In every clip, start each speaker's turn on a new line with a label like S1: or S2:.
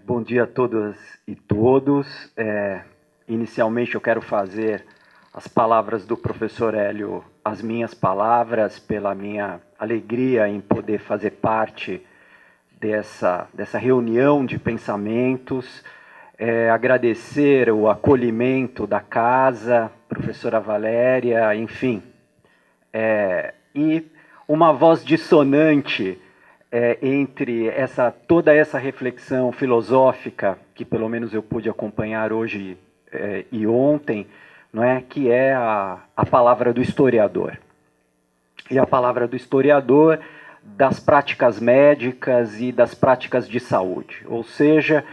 S1: Bom dia a todas e todos. Inicialmente eu quero fazer as palavras do professor Hélio, as minhas palavras, pela minha alegria em poder fazer parte dessa reunião de pensamentos, agradecer o acolhimento da casa, professora Valéria, enfim, e uma voz dissonante entre toda essa reflexão filosófica, que pelo menos eu pude acompanhar hoje e ontem, não é? Que é a palavra do historiador. E a palavra do historiador das práticas médicas e das práticas de saúde. Ou seja,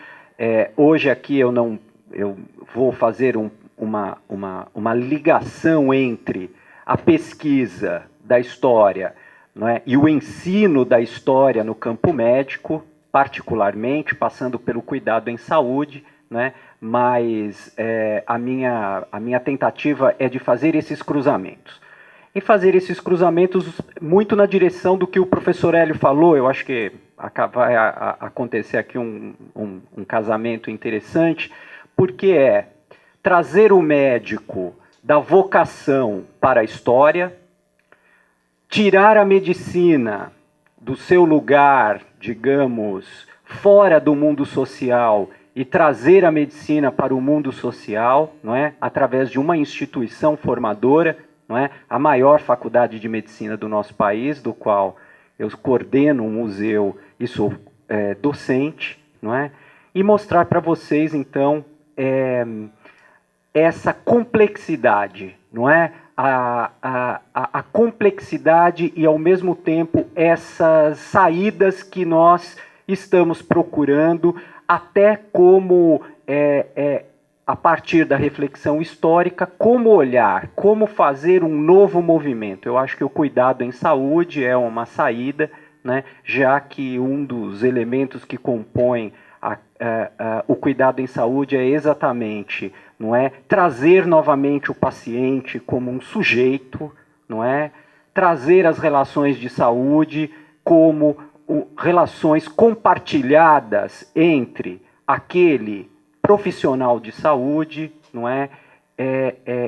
S1: hoje aqui eu vou fazer uma ligação entre a pesquisa da história, não é? E o ensino da história no campo médico, particularmente, passando pelo cuidado em saúde, né? Mas a minha tentativa é de fazer esses cruzamentos. E fazer esses cruzamentos muito na direção do que o professor Hélio falou. Eu acho que vai acontecer aqui um casamento interessante, porque trazer o médico da vocação para a história, tirar a medicina do seu lugar, digamos, fora do mundo social e trazer a medicina para o mundo social, não é? Através de uma instituição formadora, não é? A maior faculdade de medicina do nosso país, do qual eu coordeno um museu e sou docente, não é? E mostrar para vocês, então, essa complexidade, não é? A complexidade e, ao mesmo tempo, essas saídas que nós estamos procurando, até como, a partir da reflexão histórica, como olhar, como fazer um novo movimento. Eu acho que o cuidado em saúde é uma saída, né, já que um dos elementos que compõem o cuidado em saúde é exatamente, não é, trazer novamente o paciente como um sujeito, não é, trazer as relações de saúde como relações compartilhadas entre aquele profissional de saúde, não é,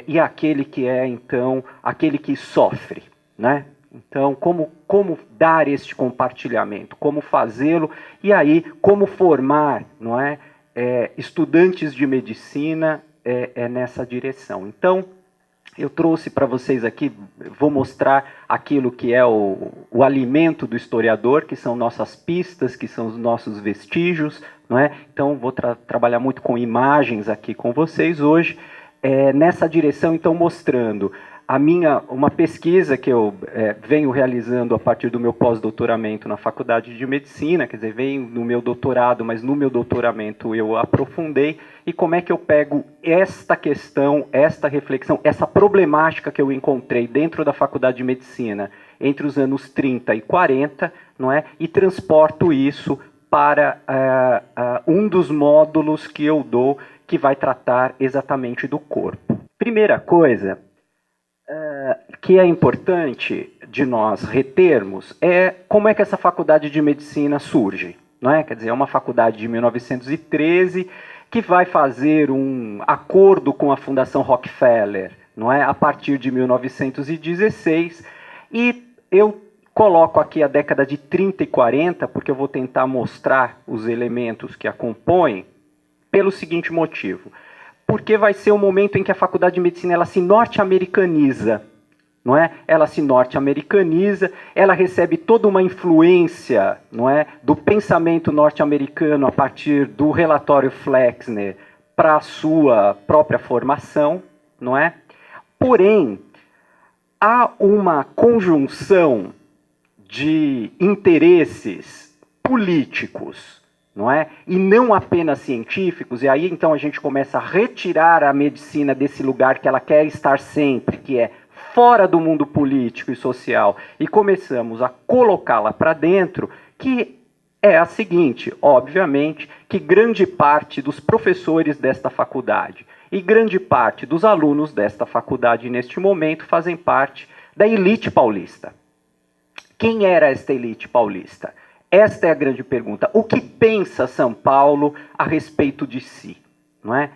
S1: e aquele que então aquele que sofre, né? Então, como dar este compartilhamento, como fazê-lo, e aí como formar, não é, estudantes de medicina nessa direção. Então, eu trouxe para vocês aqui, vou mostrar aquilo que é o alimento do historiador, que são nossas pistas, que são os nossos vestígios, não é? Então, vou trabalhar muito com imagens aqui com vocês hoje, nessa direção, então, mostrando uma pesquisa que eu venho realizando a partir do meu pós-doutoramento na Faculdade de Medicina, quer dizer, venho no meu doutorado, mas no meu doutoramento eu aprofundei, e como é que eu pego esta questão, esta reflexão, essa problemática que eu encontrei dentro da Faculdade de Medicina entre os anos 30 e 40, não é? E transporto isso para um dos módulos que eu dou, que vai tratar exatamente do corpo. Primeira coisa que é importante de nós retermos como é que essa faculdade de medicina surge, não é? Quer dizer, é uma faculdade de 1913 que vai fazer um acordo com a Fundação Rockefeller, não é? A partir de 1916, e eu coloco aqui a década de 30 e 40, porque eu vou tentar mostrar os elementos que a compõem, pelo seguinte motivo. Porque vai ser o momento em que a Faculdade de Medicina ela se norte-americaniza, não é? Ela se norte-americaniza, ela recebe toda uma influência, não é, do pensamento norte-americano a partir do relatório Flexner para a sua própria formação, não é? Porém, há uma conjunção de interesses políticos, não é? E não apenas científicos, e aí então a gente começa a retirar a medicina desse lugar que ela quer estar sempre, que é fora do mundo político e social, e começamos a colocá-la para dentro, que é a seguinte: obviamente que grande parte dos professores desta faculdade e grande parte dos alunos desta faculdade neste momento fazem parte da elite paulista. Quem era esta elite paulista? Esta é a grande pergunta. O que pensa São Paulo a respeito de si? Não é?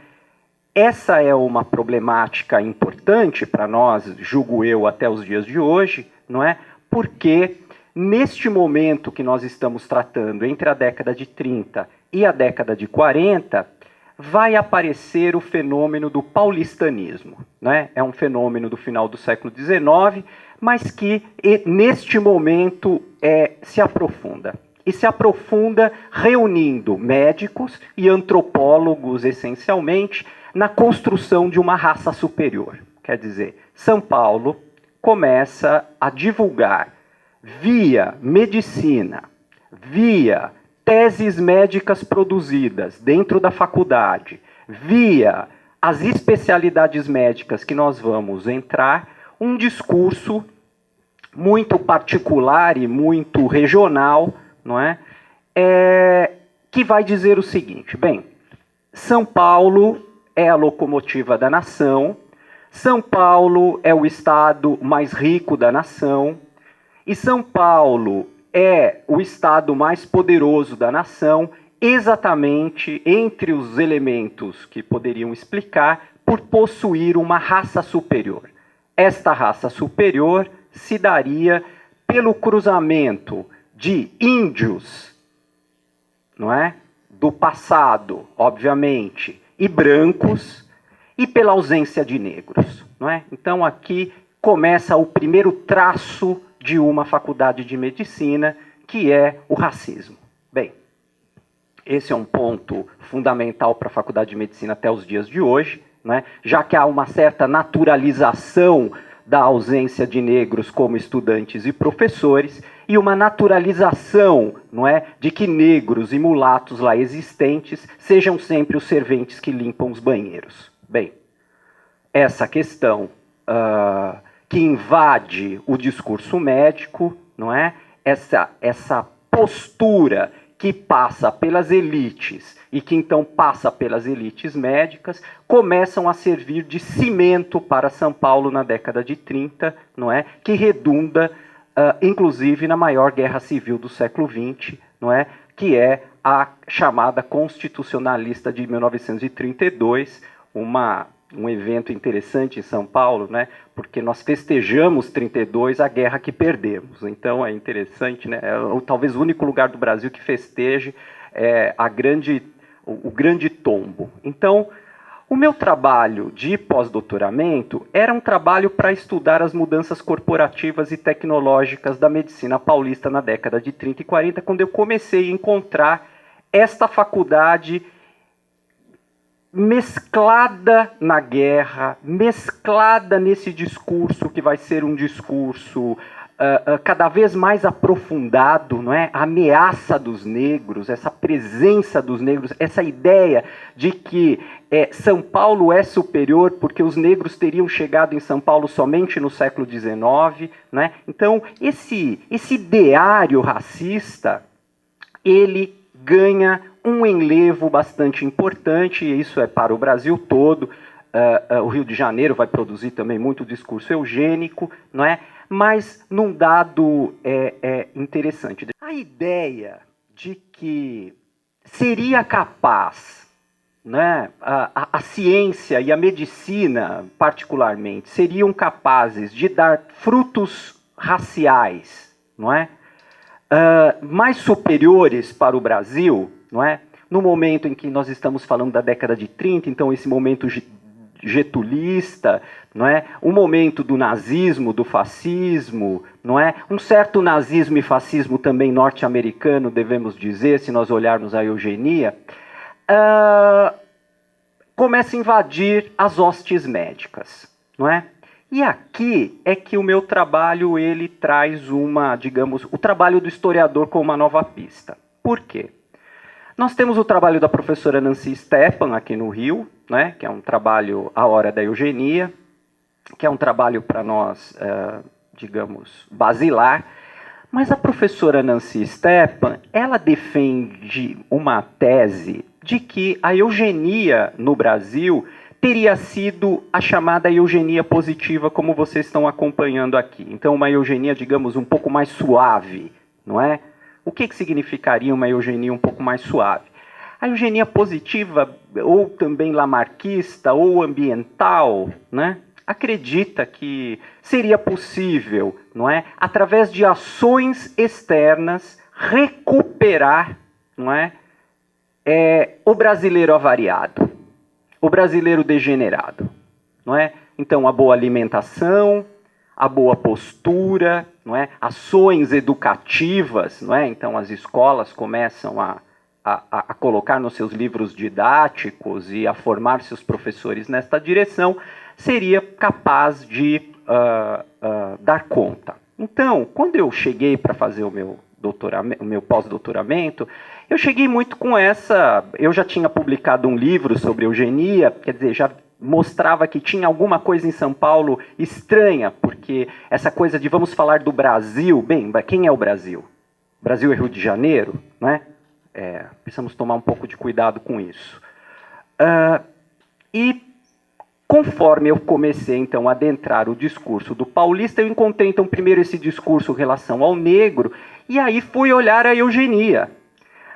S1: Essa é uma problemática importante para nós, julgo eu, até os dias de hoje, não é? Porque neste momento que nós estamos tratando, entre a década de 30 e a década de 40, vai aparecer o fenômeno do paulistanismo, né? É um fenômeno do final do século XIX, mas que neste momento se aprofunda. E se aprofunda reunindo médicos e antropólogos, essencialmente, na construção de uma raça superior. Quer dizer, São Paulo começa a divulgar, via medicina, via teses médicas produzidas dentro da faculdade, via as especialidades médicas que nós vamos entrar, um discurso muito particular e muito regional, não é? Que vai dizer o seguinte: bem, São Paulo é a locomotiva da nação, São Paulo é o estado mais rico da nação, e São Paulo é o estado mais poderoso da nação, exatamente entre os elementos que poderiam explicar, por possuir uma raça superior. Esta raça superior se daria pelo cruzamento de índios, não é? Do passado, obviamente, e brancos, e pela ausência de negros, não é? Então aqui começa o primeiro traço de uma faculdade de medicina, que é o racismo. Bem, esse é um ponto fundamental para a faculdade de medicina até os dias de hoje, né? Já que há uma certa naturalização da ausência de negros como estudantes e professores, e uma naturalização, não é, de que negros e mulatos lá existentes sejam sempre os serventes que limpam os banheiros. Bem, essa questão que invade o discurso médico, não é? Essa postura que passa pelas elites e que então passa pelas elites médicas, começam a servir de cimento para São Paulo na década de 30, não é? Que redunda, inclusive, na maior guerra civil do século XX, não é? Que é a chamada Constitucionalista de 1932, um evento interessante em São Paulo, né? Porque nós festejamos 32, a guerra que perdemos. Então é interessante, né? É talvez o único lugar do Brasil que festeje o grande tombo. Então, o meu trabalho de pós-doutoramento era um trabalho para estudar as mudanças corporativas e tecnológicas da medicina paulista na década de 30 e 40, quando eu comecei a encontrar esta faculdade mesclada na guerra, mesclada nesse discurso que vai ser um discurso cada vez mais aprofundado, não é? A ameaça dos negros, essa presença dos negros, essa ideia de que São Paulo é superior porque os negros teriam chegado em São Paulo somente no século XIX, não é? Então, esse ideário racista, ele ganha um enlevo bastante importante, e isso é para o Brasil todo. O Rio de Janeiro vai produzir também muito discurso eugênico, não é? Mas num dado interessante. A ideia de que seria capaz, né, a ciência e a medicina, particularmente, seriam capazes de dar frutos raciais, não é? Mais superiores para o Brasil, não é? No momento em que nós estamos falando da década de 30, então esse momento getulista, não é? O momento do nazismo, do fascismo, não é? Um certo nazismo e fascismo também norte-americano, devemos dizer, se nós olharmos a eugenia, começa a invadir as hostes médicas, não é? E aqui é que o meu trabalho, ele traz o trabalho do historiador com uma nova pista. Por quê? Nós temos o trabalho da professora Nancy Stepan aqui no Rio, né, que é um trabalho A Hora da Eugenia, que é um trabalho para nós, digamos, basilar. Mas a professora Nancy Stepan, ela defende uma tese de que a eugenia no Brasil teria sido a chamada eugenia positiva, como vocês estão acompanhando aqui. Então, uma eugenia, digamos, um pouco mais suave, não é? O que significaria uma eugenia um pouco mais suave? A eugenia positiva, ou também lamarquista, ou ambiental, né, acredita que seria possível, não é, através de ações externas, recuperar, não é, o brasileiro avariado, o brasileiro degenerado, não é? Então, a boa alimentação, a boa postura, não é? Ações educativas, não é? Então as escolas começam a colocar nos seus livros didáticos e a formar seus professores nesta direção, seria capaz de dar conta. Então, quando eu cheguei para fazer o meu pós-doutoramento, eu cheguei muito com essa... Eu já tinha publicado um livro sobre eugenia, quer dizer, já mostrava que tinha alguma coisa em São Paulo estranha, porque essa coisa de vamos falar do Brasil, bem, quem é o Brasil? O Brasil é Rio de Janeiro, né? Precisamos tomar um pouco de cuidado com isso. E conforme eu comecei, então, a adentrar o discurso do paulista, eu encontrei, então, primeiro esse discurso em relação ao negro, e aí fui olhar a eugenia.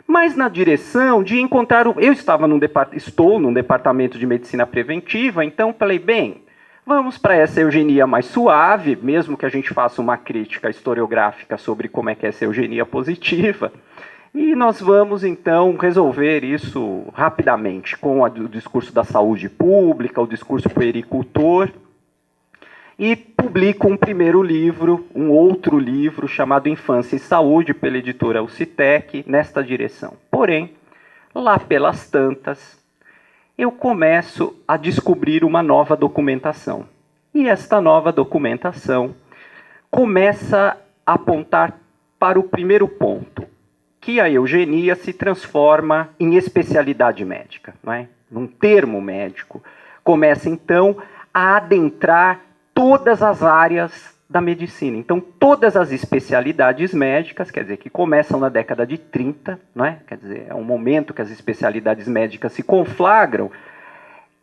S1: Mas na direção de encontrar... Eu estou num departamento de medicina preventiva, então falei, bem, vamos para essa eugenia mais suave, mesmo que a gente faça uma crítica historiográfica sobre como é que é essa eugenia positiva, e nós vamos, então, resolver isso rapidamente, com o discurso da saúde pública, o discurso puericultor, e publico um primeiro livro, um outro livro, chamado Infância e Saúde, pela editora Ucitec, nesta direção. Porém, lá pelas tantas, eu começo a descobrir uma nova documentação. E esta nova documentação começa a apontar para o primeiro ponto, que a eugenia se transforma em especialidade médica, não é? Num termo médico. Começa, então, a adentrar todas as áreas da medicina. Então, todas as especialidades médicas, quer dizer, que começam na década de 30, não é? Quer dizer, é um momento que as especialidades médicas se conflagram,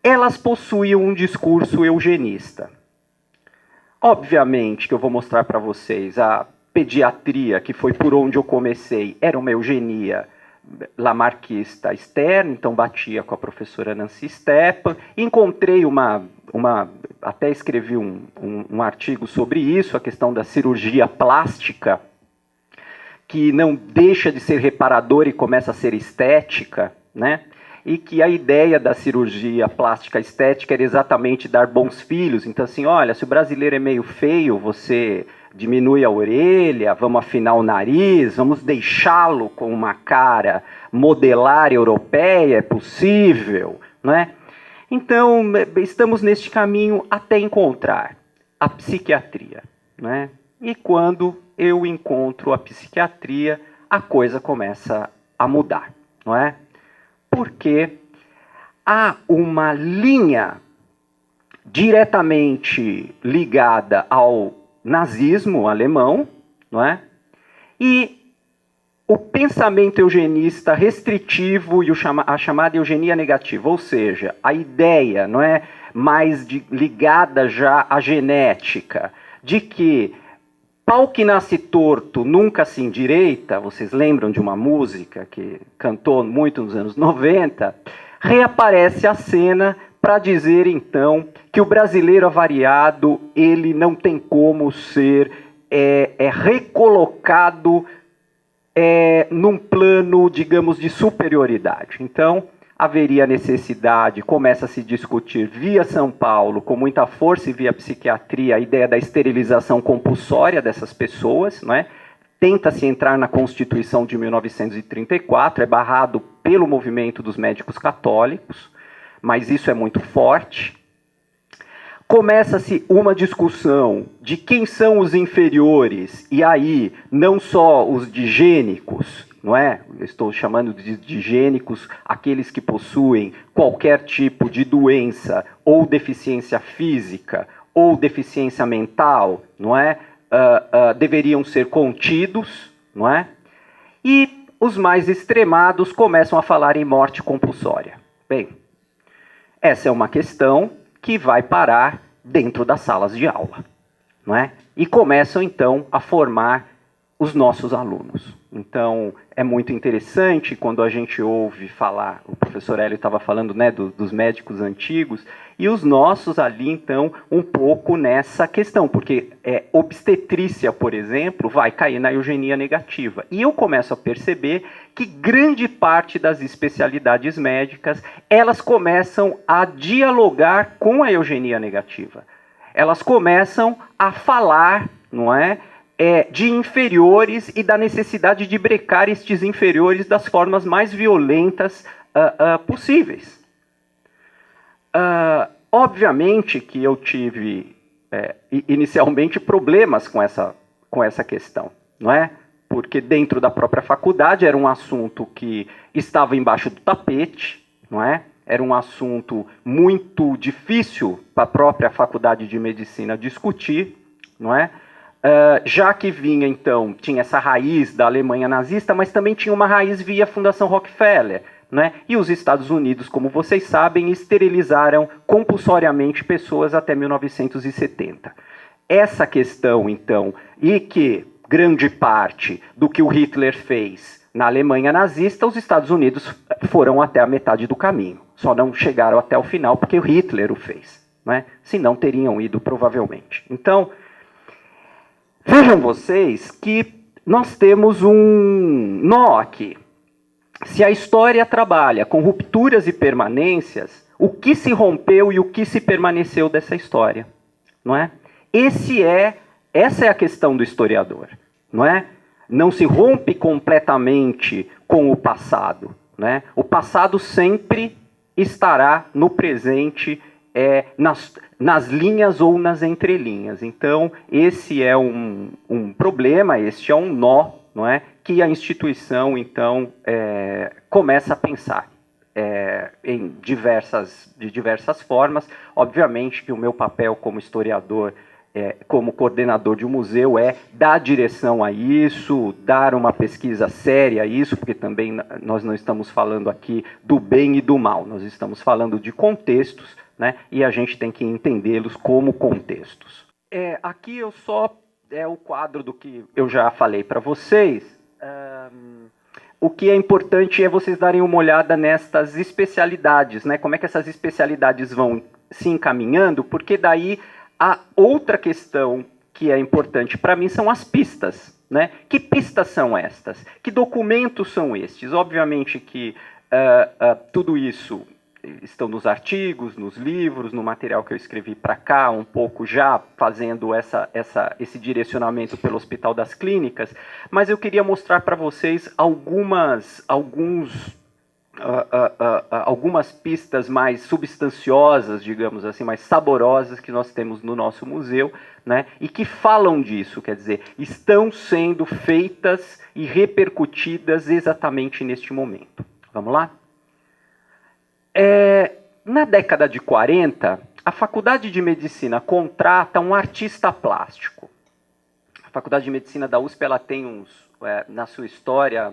S1: elas possuíam um discurso eugenista. Obviamente que eu vou mostrar para vocês a pediatria, que foi por onde eu comecei, era uma eugenia lamarquista externa, então batia com a professora Nancy Stepan. Encontrei até escrevi um artigo sobre isso, a questão da cirurgia plástica, que não deixa de ser reparadora e começa a ser estética, né? E que a ideia da cirurgia plástica estética era exatamente dar bons filhos. Então, assim, olha, se o brasileiro é meio feio, você diminui a orelha, vamos afinar o nariz, vamos deixá-lo com uma cara modelar europeia, é possível, não é? Então, estamos neste caminho até encontrar a psiquiatria, não é? E quando eu encontro a psiquiatria, a coisa começa a mudar, não é? Porque há uma linha diretamente ligada ao nazismo alemão, não é? E o pensamento eugenista restritivo e a chamada eugenia negativa, ou seja, a ideia, não é, mais ligada já à genética, de que pau que nasce torto nunca se endireita, vocês lembram de uma música que cantou muito nos anos 90, reaparece a cena para dizer, então, que o brasileiro avariado, ele não tem como ser recolocado num plano, digamos, de superioridade. Então, haveria necessidade, começa a se discutir via São Paulo, com muita força e via psiquiatria, a ideia da esterilização compulsória dessas pessoas, não é? Tenta-se entrar na Constituição de 1934, é barrado pelo movimento dos médicos católicos, mas isso é muito forte. Começa-se uma discussão de quem são os inferiores, e aí não só os digênicos, não é? Eu estou chamando de gênicos aqueles que possuem qualquer tipo de doença ou deficiência física ou deficiência mental, não é? Deveriam ser contidos, não é? E os mais extremados começam a falar em morte compulsória. Bem, essa é uma questão que vai parar dentro das salas de aula, não é? E começam, então, a formar os nossos alunos. Então, é muito interessante quando a gente ouve falar, o professor Hélio estava falando, né, dos médicos antigos, e os nossos ali, então, um pouco nessa questão, porque obstetrícia, por exemplo, vai cair na eugenia negativa. E eu começo a perceber que grande parte das especialidades médicas, elas começam a dialogar com a eugenia negativa. Elas começam a falar, não é, de inferiores e da necessidade de brecar estes inferiores das formas mais violentas possíveis. Obviamente que eu tive, inicialmente, problemas com essa questão, não é? Porque dentro da própria faculdade era um assunto que estava embaixo do tapete, não é? Era um assunto muito difícil para a própria faculdade de medicina discutir, não é? Já que vinha, então, tinha essa raiz da Alemanha nazista, mas também tinha uma raiz via Fundação Rockefeller, né? E os Estados Unidos, como vocês sabem, esterilizaram compulsoriamente pessoas até 1970. Essa questão, então, e que grande parte do que o Hitler fez na Alemanha nazista, os Estados Unidos foram até a metade do caminho. Só não chegaram até o final porque o Hitler o fez, né? Senão teriam ido, provavelmente. Então, vejam vocês que nós temos um nó aqui. Se a história trabalha com rupturas e permanências, o que se rompeu e o que se permaneceu dessa história, não é? Essa é a questão do historiador, não é? Não se rompe completamente com o passado, né? O passado sempre estará no presente, nas linhas ou nas entrelinhas. Então, esse é um problema, este é um nó, não é? Que a instituição, então, começa a pensar de diversas formas. Obviamente que o meu papel como historiador, como coordenador de um museu, é dar direção a isso, dar uma pesquisa séria a isso, porque também nós não estamos falando aqui do bem e do mal, nós estamos falando de contextos, né? E a gente tem que entendê-los como contextos. Aqui eu só o quadro do que eu já falei para vocês. O que é importante é vocês darem uma olhada nestas especialidades, né? Como é que essas especialidades vão se encaminhando, porque daí a outra questão que é importante para mim são as pistas, né? Que pistas são estas? Que documentos são estes? Obviamente que tudo isso estão nos artigos, nos livros, no material que eu escrevi para cá, um pouco já fazendo esse direcionamento pelo Hospital das Clínicas, mas eu queria mostrar para vocês algumas pistas mais substanciosas, digamos assim, mais saborosas que nós temos no nosso museu, né, e que falam disso, quer dizer, estão sendo feitas e repercutidas exatamente neste momento. Vamos lá? Na década de 40, a Faculdade de Medicina contrata um artista plástico. A Faculdade de Medicina da USP ela tem na sua história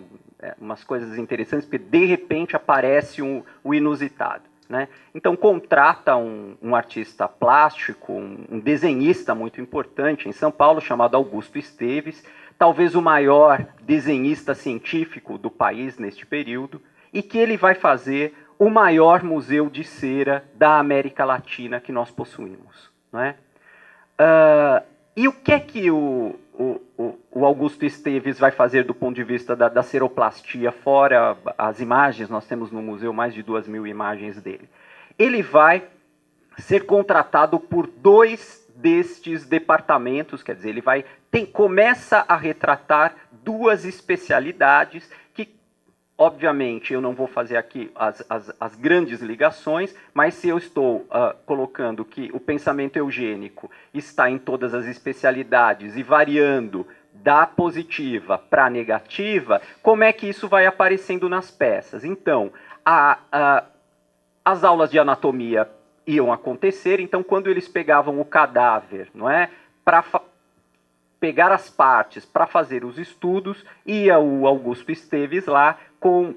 S1: umas coisas interessantes, porque de repente aparece o inusitado, né? Então contrata um artista plástico, um desenhista muito importante em São Paulo, chamado Augusto Esteves, talvez o maior desenhista científico do país neste período, e que ele vai fazer o maior museu de cera da América Latina que nós possuímos, não é? E o que é que o Augusto Esteves vai fazer do ponto de vista da ceroplastia, fora as imagens? Nós temos no museu mais de 2.000 imagens dele. Ele vai ser contratado por 2 destes departamentos, quer dizer, ele começa a retratar 2 especialidades que, obviamente, eu não vou fazer aqui as grandes ligações, mas se eu estou colocando que o pensamento eugênico está em todas as especialidades e variando da positiva para a negativa, como é que isso vai aparecendo nas peças? Então, as aulas de anatomia iam acontecer, então quando eles pegavam o cadáver, não é, para pegar as partes para fazer os estudos, ia o Augusto Esteves lá com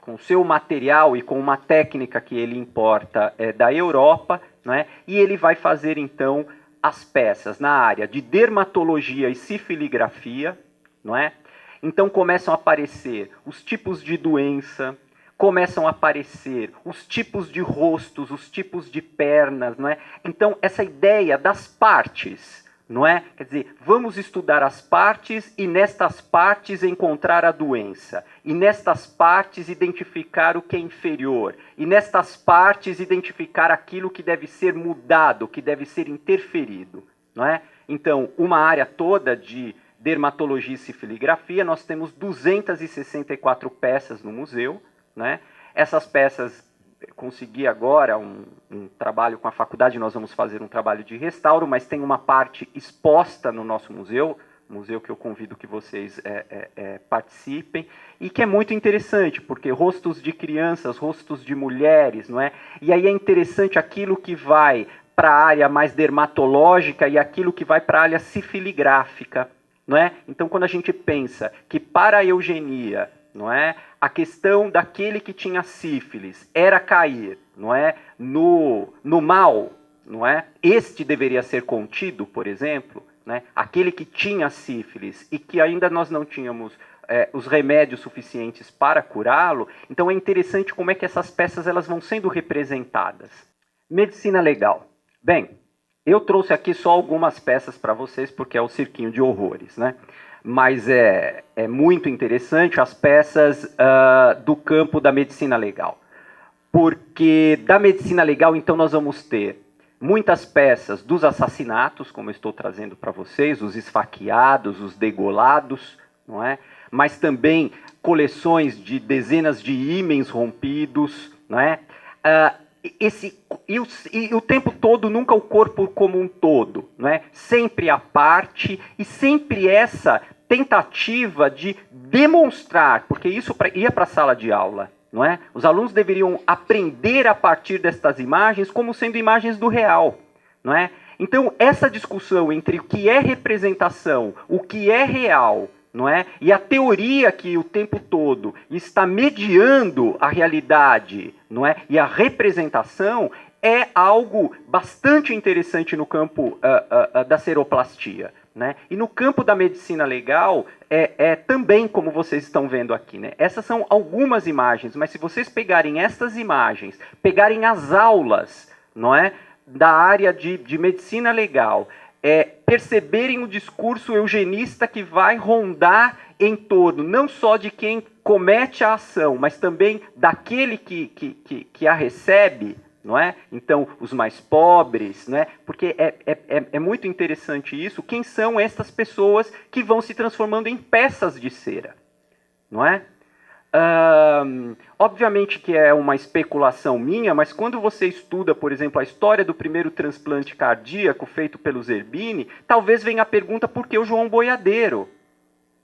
S1: com o seu material e com uma técnica que ele importa da Europa, não é, e ele vai fazer então as peças na área de dermatologia e sifiligrafia, não é? Então começam a aparecer os tipos de doença, começam a aparecer os tipos de rostos, os tipos de pernas, não é? Então essa ideia das partes, não é? Quer dizer, vamos estudar as partes e nestas partes encontrar a doença. E nestas partes identificar o que é inferior. E nestas partes identificar aquilo que deve ser mudado, que deve ser interferido, não é? Então, uma área toda de dermatologia e sifiligrafia, nós temos 264 peças no museu, né? Essas peças, consegui agora um trabalho com a faculdade, nós vamos fazer um trabalho de restauro, mas tem uma parte exposta no nosso museu que eu convido que vocês participem, e que é muito interessante, porque rostos de crianças, rostos de mulheres, não é? E aí é interessante aquilo que vai para a área mais dermatológica e aquilo que vai para a área sifiligráfica, não é? Então, quando a gente pensa que para a eugenia, não é, a questão daquele que tinha sífilis era cair, não é, no mal, não é? Este deveria ser contido, por exemplo, né? Aquele que tinha sífilis e que ainda nós não tínhamos os remédios suficientes para curá-lo. Então é interessante como é que essas peças elas vão sendo representadas. Medicina legal. Bem, eu trouxe aqui só algumas peças para vocês porque é o cirquinho de horrores, né? Mas é muito interessante as peças do campo da medicina legal. Porque da medicina legal, então, nós vamos ter muitas peças dos assassinatos, como eu estou trazendo para vocês, os esfaqueados, os degolados, não é? Mas também coleções de dezenas de ímens rompidos, não é? E o tempo todo, nunca o corpo como um todo, não é? Sempre a parte e sempre essa tentativa de demonstrar, porque isso ia para a sala de aula, não é? Os alunos deveriam aprender a partir destas imagens como sendo imagens do real, não é? Então, essa discussão entre o que é representação, o que é real, não é? E a teoria que o tempo todo está mediando a realidade, não é? E a representação é algo bastante interessante no campo da seroplastia, né? E no campo da medicina legal também, como vocês estão vendo aqui, né? Essas são algumas imagens, mas se vocês pegarem estas imagens, pegarem as aulas, não é, da área de medicina legal, perceberem o discurso eugenista que vai rondar em torno não só de quem comete a ação, mas também daquele que a recebe, não é? Então, os mais pobres, não é? Porque é muito interessante isso. Quem são essas pessoas que vão se transformando em peças de cera, não é? Obviamente que é uma especulação minha, mas quando você estuda, por exemplo, a história do primeiro transplante cardíaco feito pelo Zerbini, talvez venha a pergunta: por que o João Boiadeiro?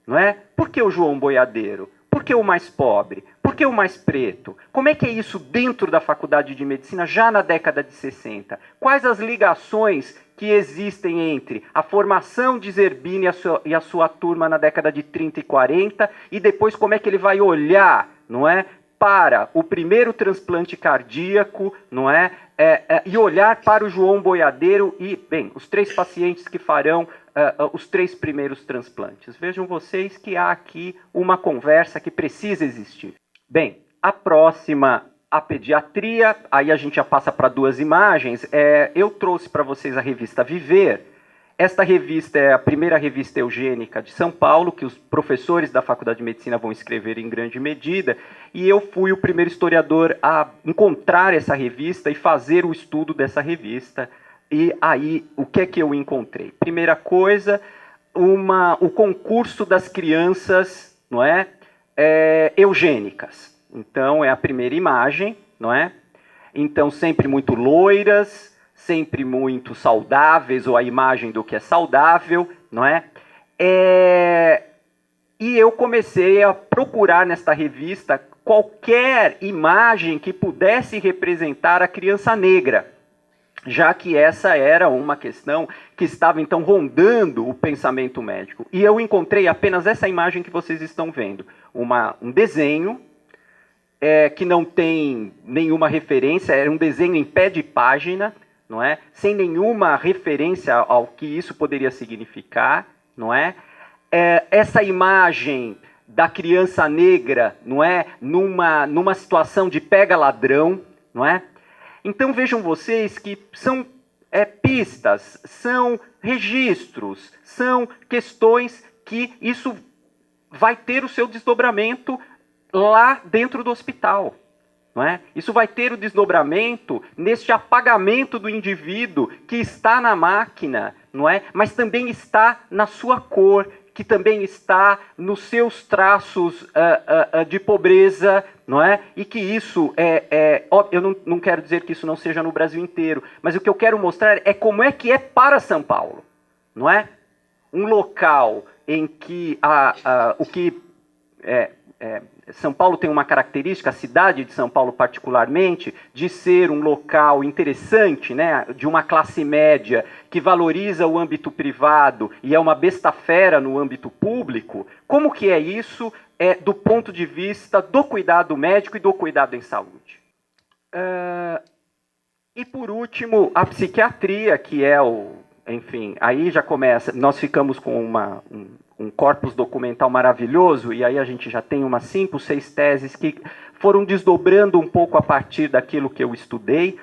S1: Não é? Por que o João Boiadeiro? Por que o mais pobre? Por que o mais preto? Como é que é isso dentro da faculdade de medicina já na década de 60? Quais as ligações que existem entre a formação de Zerbini e a sua turma na década de 30 e 40 e depois como é que ele vai olhar, não é, para o primeiro transplante cardíaco, não é, e olhar para o João Boiadeiro e, bem, os 3 pacientes que farão os 3 primeiros transplantes. Vejam vocês que há aqui uma conversa que precisa existir. Bem, a próxima, a pediatria, aí a gente já passa para 2 imagens. Eu trouxe para vocês a revista Viver. Esta revista é a primeira revista eugênica de São Paulo, que os professores da Faculdade de Medicina vão escrever em grande medida, e eu fui o primeiro historiador a encontrar essa revista e fazer o estudo dessa revista. E aí, o que é que eu encontrei? Primeira coisa, o concurso das crianças, não é? Eugênicas. Então, é a primeira imagem, não é? Então, sempre muito loiras, sempre muito saudáveis, ou a imagem do que é saudável, não é? E eu comecei a procurar nesta revista qualquer imagem que pudesse representar a criança negra, já que essa era uma questão que estava, então, rondando o pensamento médico. E eu encontrei apenas essa imagem que vocês estão vendo, um desenho que não tem nenhuma referência, era um desenho em pé de página, não é? Sem nenhuma referência ao que isso poderia significar, não é? Essa imagem da criança negra, não é? Numa situação de pega-ladrão, não é? Então vejam vocês que são pistas, são registros, são questões que isso vai ter o seu desdobramento lá dentro do hospital. Não é? Isso vai ter o desdobramento neste apagamento do indivíduo que está na máquina, não é? Mas também está na sua cor, que também está nos seus traços de pobreza, não é? E que isso eu não quero dizer que isso não seja no Brasil inteiro, mas o que eu quero mostrar é como é que é para São Paulo, não é? Um local em que São Paulo tem uma característica, a cidade de São Paulo particularmente, de ser um local interessante, né, de uma classe média que valoriza o âmbito privado e é uma besta-fera no âmbito público. Como que é isso do ponto de vista do cuidado médico e do cuidado em saúde? E por último, a psiquiatria, que é enfim, aí já começa, nós ficamos com um corpus documental maravilhoso, e aí a gente já tem umas 5, 6 teses que foram desdobrando um pouco a partir daquilo que eu estudei,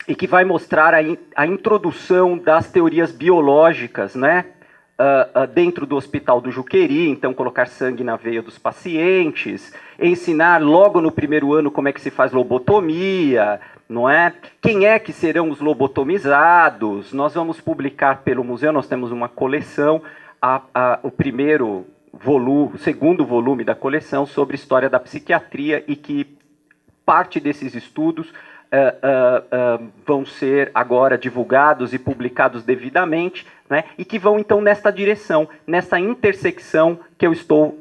S1: e que vai mostrar a introdução das teorias biológicas, né, dentro do Hospital do Juqueri, então colocar sangue na veia dos pacientes, ensinar logo no primeiro ano como é que se faz lobotomia, não é? Quem é que serão os lobotomizados? Nós vamos publicar pelo museu, nós temos uma coleção, o segundo volume da coleção sobre história da psiquiatria, e que parte desses estudos vão ser agora divulgados e publicados devidamente, né? E que vão então nesta direção, nessa intersecção que eu estou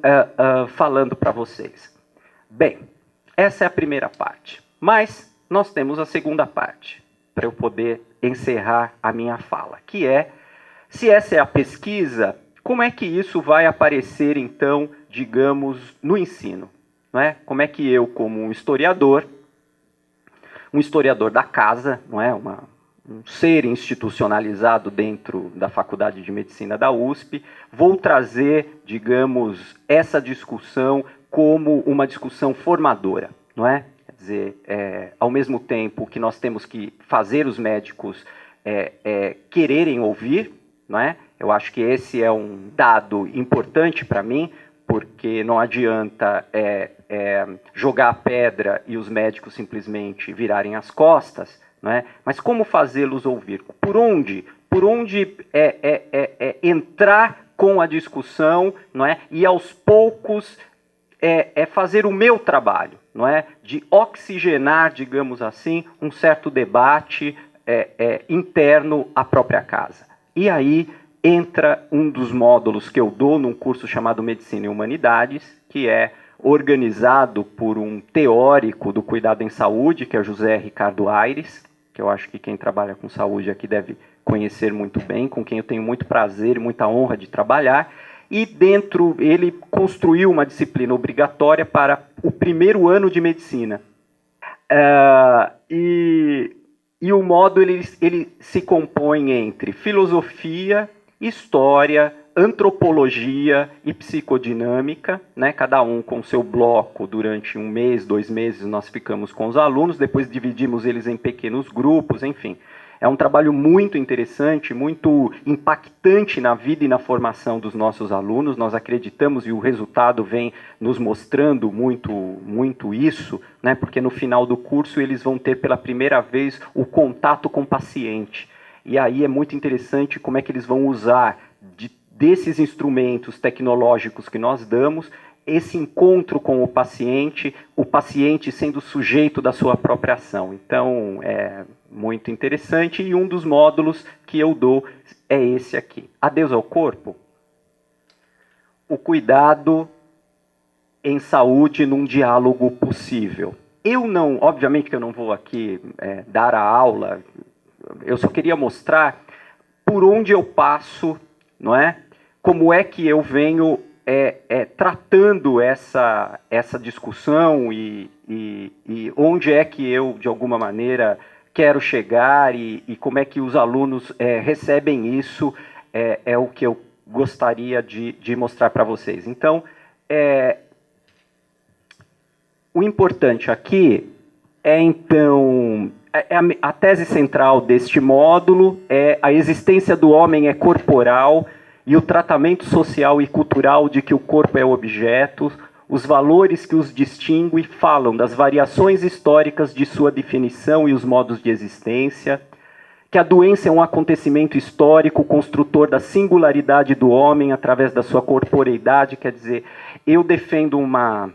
S1: falando para vocês. Bem, essa é a primeira parte, mas nós temos a segunda parte, para eu poder encerrar a minha fala, que é, se essa é a pesquisa, como é que isso vai aparecer, então, digamos, no ensino? Não é? Como é que eu, como um historiador da casa, não é? Um ser institucionalizado dentro da Faculdade de Medicina da USP, vou trazer, digamos, essa discussão como uma discussão formadora, não é? Quer dizer, ao mesmo tempo que nós temos que fazer os médicos quererem ouvir, não é? Eu acho que esse é um dado importante para mim, porque não adianta jogar a pedra e os médicos simplesmente virarem as costas, não é? Mas como fazê-los ouvir? Por onde entrar com a discussão, não é? E aos poucos fazer o meu trabalho, não é? De oxigenar, digamos assim, um certo debate interno à própria casa. E aí entra um dos módulos que eu dou num curso chamado Medicina e Humanidades, que é organizado por um teórico do cuidado em saúde, que é José Ricardo Aires, que eu acho que quem trabalha com saúde aqui deve conhecer muito bem, com quem eu tenho muito prazer e muita honra de trabalhar. E dentro, ele construiu uma disciplina obrigatória para o primeiro ano de medicina. E o módulo ele se compõe entre filosofia, história, antropologia e psicodinâmica, né? Cada um com seu bloco. Durante 1 mês, 2 meses, nós ficamos com os alunos, depois dividimos eles em pequenos grupos, enfim. É um trabalho muito interessante, muito impactante na vida e na formação dos nossos alunos. Nós acreditamos, e o resultado vem nos mostrando muito isso, né? Porque no final do curso eles vão ter pela primeira vez o contato com o paciente. E aí é muito interessante como é que eles vão usar desses instrumentos tecnológicos que nós damos esse encontro com o paciente sendo sujeito da sua própria ação. Então, é muito interessante, e um dos módulos que eu dou é esse aqui. Adeus ao corpo. O cuidado em saúde num diálogo possível. Eu não, obviamente que eu não vou aqui dar a aula, eu só queria mostrar por onde eu passo, não é? Como é que eu venho tratando essa discussão e onde é que eu, de alguma maneira, quero chegar e como é que os alunos recebem isso, é o que eu gostaria de mostrar para vocês. Então, o importante aqui então, a tese central deste módulo é a existência do homem é corporal e o tratamento social e cultural de que o corpo é objeto, os valores que os distinguem falam das variações históricas de sua definição e os modos de existência, que a doença é um acontecimento histórico construtor da singularidade do homem através da sua corporeidade. Quer dizer, eu defendo uma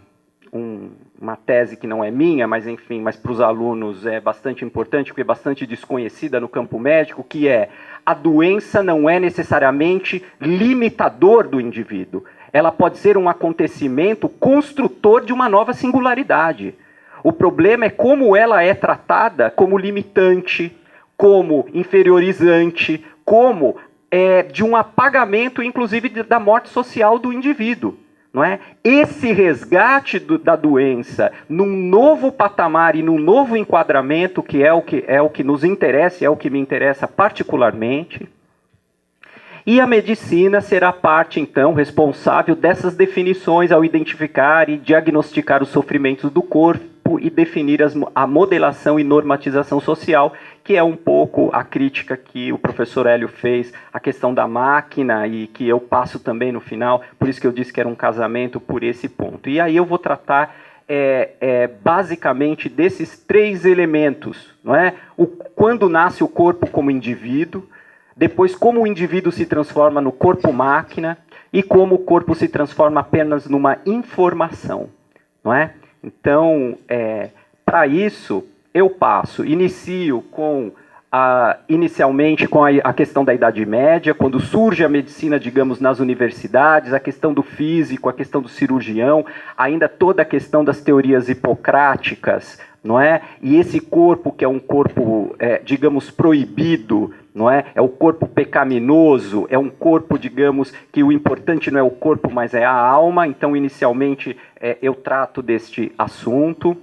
S1: tese que não é minha, mas enfim, mas para os alunos é bastante importante, porque é bastante desconhecida no campo médico, que é: a doença não é necessariamente limitador do indivíduo. Ela pode ser um acontecimento construtor de uma nova singularidade. O problema é como ela é tratada como limitante, como inferiorizante, como de um apagamento, inclusive, da morte social do indivíduo. Não é? Esse resgate da doença num novo patamar e num novo enquadramento, que é o que nos interessa, é o que me interessa particularmente. E a medicina será parte, então, responsável dessas definições ao identificar e diagnosticar os sofrimentos do corpo e definir a modelação e normatização social, que é um pouco a crítica que o professor Hélio fez, a questão da máquina, e que eu passo também no final, por isso que eu disse que era um casamento por esse ponto. E aí eu vou tratar basicamente desses três elementos, não é? Quando nasce o corpo como indivíduo, depois como o indivíduo se transforma no corpo-máquina e como o corpo se transforma apenas numa informação, não é? Então, para isso, eu inicio inicialmente com a questão da Idade Média, quando surge a medicina, digamos, nas universidades, a questão do físico, a questão do cirurgião, ainda toda a questão das teorias hipocráticas, não é? E esse corpo, que é um corpo, digamos, proibido, não é? É o corpo pecaminoso, é um corpo, digamos, que o importante não é o corpo, mas é a alma. Então, inicialmente, eu trato deste assunto.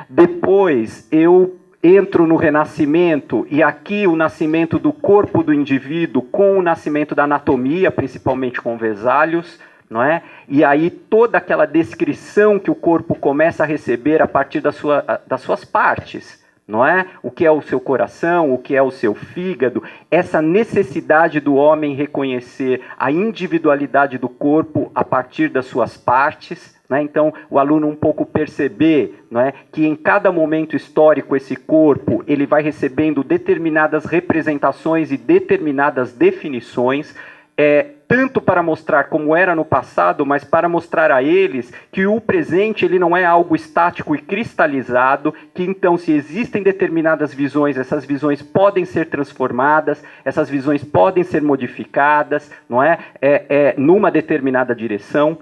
S1: Depois, eu entro no Renascimento, e aqui o nascimento do corpo do indivíduo com o nascimento da anatomia, principalmente com Vesalius, não é? E aí toda aquela descrição que o corpo começa a receber a partir das suas partes, não é? O que é o seu coração, o que é o seu fígado, essa necessidade do homem reconhecer a individualidade do corpo a partir das suas partes, né? Então, o aluno um pouco perceber, não é, que em cada momento histórico esse corpo ele vai recebendo determinadas representações e determinadas definições, tanto para mostrar como era no passado, mas para mostrar a eles que o presente ele não é algo estático e cristalizado, que então se existem determinadas visões, essas visões podem ser transformadas, essas visões podem ser modificadas, não é? Numa determinada direção.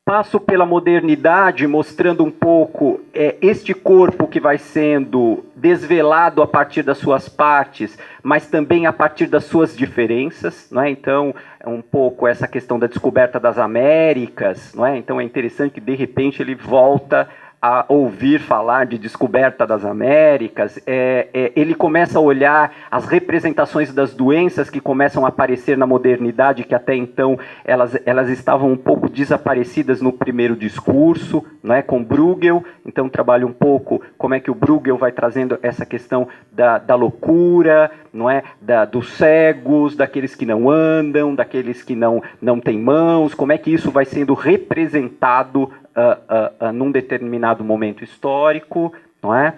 S1: Passo pela modernidade, mostrando um pouco este corpo que vai sendo desvelado a partir das suas partes, mas também a partir das suas diferenças, não é? Então, é um pouco essa questão da descoberta das Américas, não é? Então, é interessante que, de repente, ele volta a ouvir falar de descoberta das Américas, ele começa a olhar as representações das doenças que começam a aparecer na modernidade, que até então elas estavam um pouco desaparecidas no primeiro discurso, não é, com Bruegel. Então trabalha um pouco como é que o Bruegel vai trazendo essa questão da loucura, não é, dos cegos, daqueles que não andam, daqueles que não têm mãos, como é que isso vai sendo representado num determinado momento histórico, não é?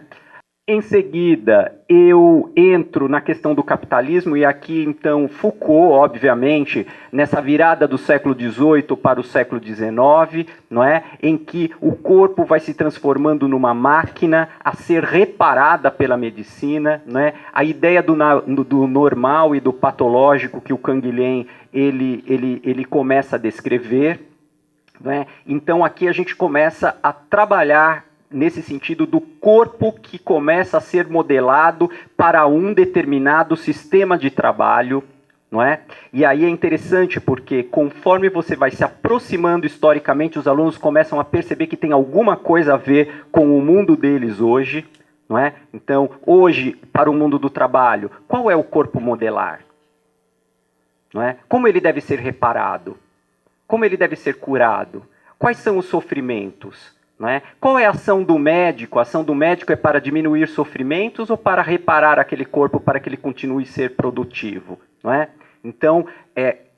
S1: Em seguida, eu entro na questão do capitalismo, e aqui, então, Foucault, obviamente, nessa virada do século XVIII para o século XIX, não é? Em que o corpo vai se transformando numa máquina a ser reparada pela medicina, não é? A ideia do normal e do patológico que o Canguilhem ele começa a descrever, não é? Então, aqui a gente começa a trabalhar nesse sentido do corpo que começa a ser modelado para um determinado sistema de trabalho, não é? E aí é interessante porque conforme você vai se aproximando historicamente, os alunos começam a perceber que tem alguma coisa a ver com o mundo deles hoje, não é? Então, hoje, para o mundo do trabalho, qual é o corpo modelar? Não é? Como ele deve ser reparado? Como ele deve ser curado? Quais são os sofrimentos? Não é? Qual é a ação do médico? A ação do médico é para diminuir sofrimentos ou para reparar aquele corpo para que ele continue a ser produtivo? Não é? Então,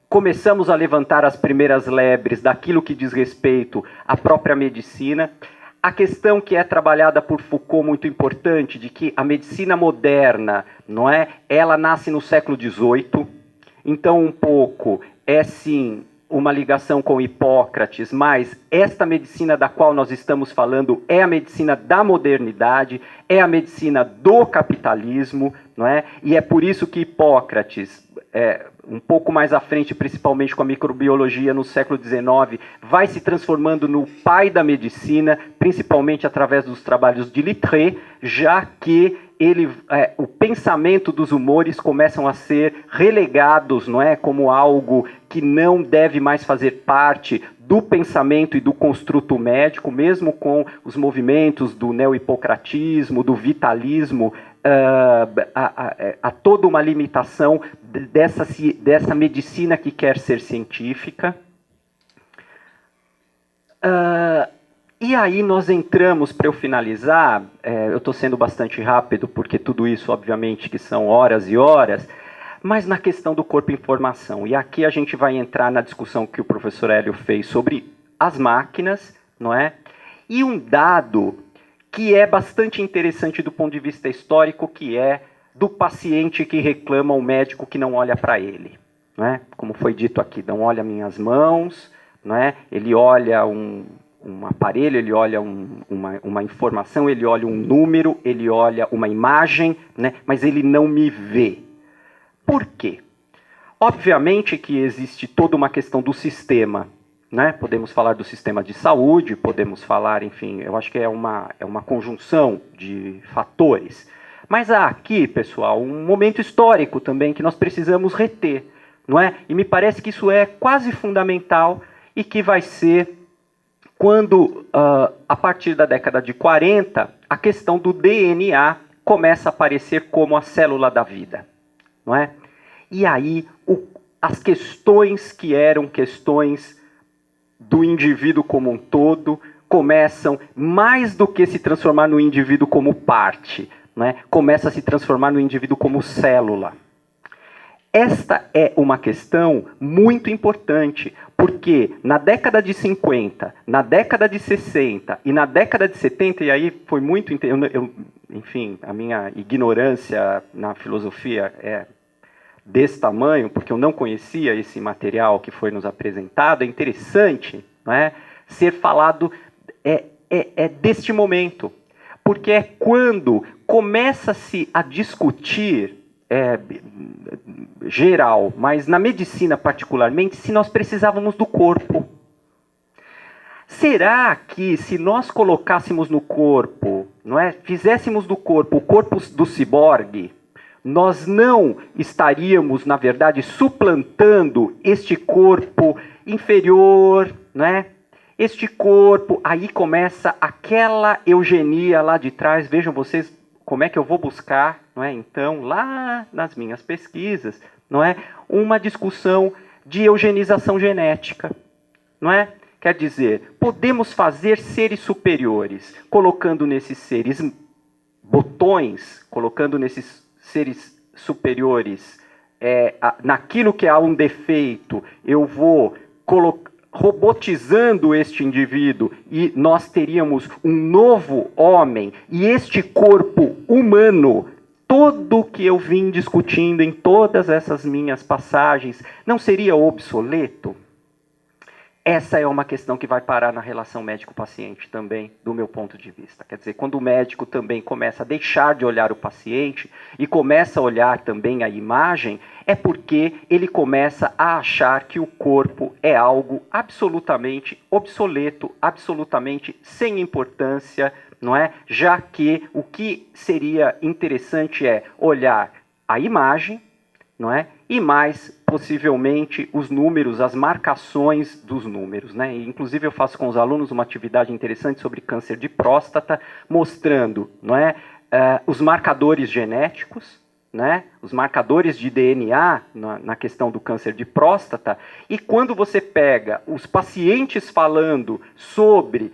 S1: começamos a levantar as primeiras lebres daquilo que diz respeito à própria medicina. A questão que é trabalhada por Foucault, muito importante, de que a medicina moderna, não é? Ela nasce no século XVIII, então um pouco é sim uma ligação com Hipócrates, mas esta medicina da qual nós estamos falando é a medicina da modernidade, é a medicina do capitalismo, não é? E é por isso que Hipócrates, um pouco mais à frente, principalmente com a microbiologia no século XIX, vai se transformando no pai da medicina, principalmente através dos trabalhos de Littré, já que o pensamento dos humores começam a ser relegados, não é, como algo que não deve mais fazer parte do pensamento e do construto médico, mesmo com os movimentos do neo-hipocratismo, do vitalismo, há toda uma limitação dessa medicina que quer ser científica. E aí nós entramos, para eu finalizar, eu estou sendo bastante rápido, porque tudo isso, obviamente, que são horas e horas, mas na questão do corpo em formação. E aqui a gente vai entrar na discussão que o professor Hélio fez sobre as máquinas, não é? E um dado que é bastante interessante do ponto de vista histórico, que é do paciente que reclama o médico que não olha para ele. Não é? Como foi dito aqui, não olha minhas mãos, não é? Ele olha um aparelho, ele olha uma informação, ele olha um número, ele olha uma imagem, né? Mas ele não me vê. Por quê? Obviamente que existe toda uma questão do sistema, né? Podemos falar do sistema de saúde, podemos falar, enfim, eu acho que é uma conjunção de fatores. Mas há aqui, pessoal, um momento histórico também que nós precisamos reter, não é? E me parece que isso é quase fundamental e que vai ser quando, a partir da década de 40, a questão do DNA começa a aparecer como a célula da vida, não é? E aí, as questões que eram questões do indivíduo como um todo começam, mais do que se transformar no indivíduo como parte, não é? Começa a se transformar no indivíduo como célula. Esta é uma questão muito importante, porque na década de 50, na década de 60 e na década de 70, e aí foi muito... enfim, a minha ignorância na filosofia é desse tamanho, porque eu não conhecia esse material que foi nos apresentado, é interessante, não é, ser falado deste momento, porque é quando começa-se a discutir geral, mas na medicina particularmente, se nós precisávamos do corpo. Será que se nós colocássemos no corpo, não é, fizéssemos do corpo o corpo do ciborgue, nós não estaríamos, na verdade, suplantando este corpo inferior, não é? Este corpo, aí começa aquela eugenia lá de trás, vejam vocês como é que eu vou buscar, não é? Então, lá nas minhas pesquisas, não é? Uma discussão de eugenização genética, não é? Quer dizer, podemos fazer seres superiores, colocando nesses seres botões, colocando nesses seres superiores, naquilo que há um defeito, eu vou robotizando este indivíduo e nós teríamos um novo homem e este corpo humano, todo que eu vim discutindo em todas essas minhas passagens, não seria obsoleto? Essa é uma questão que vai parar na relação médico-paciente também, do meu ponto de vista. Quer dizer, quando o médico também começa a deixar de olhar o paciente e começa a olhar também a imagem, é porque ele começa a achar que o corpo é algo absolutamente obsoleto, absolutamente sem importância, não é? Já que o que seria interessante é olhar a imagem, não é? E mais, possivelmente, os números, as marcações dos números, né? E, inclusive, eu faço com os alunos uma atividade interessante sobre câncer de próstata, mostrando, não é, os marcadores genéticos, né? Os marcadores de DNA na questão do câncer de próstata, e quando você pega os pacientes falando sobre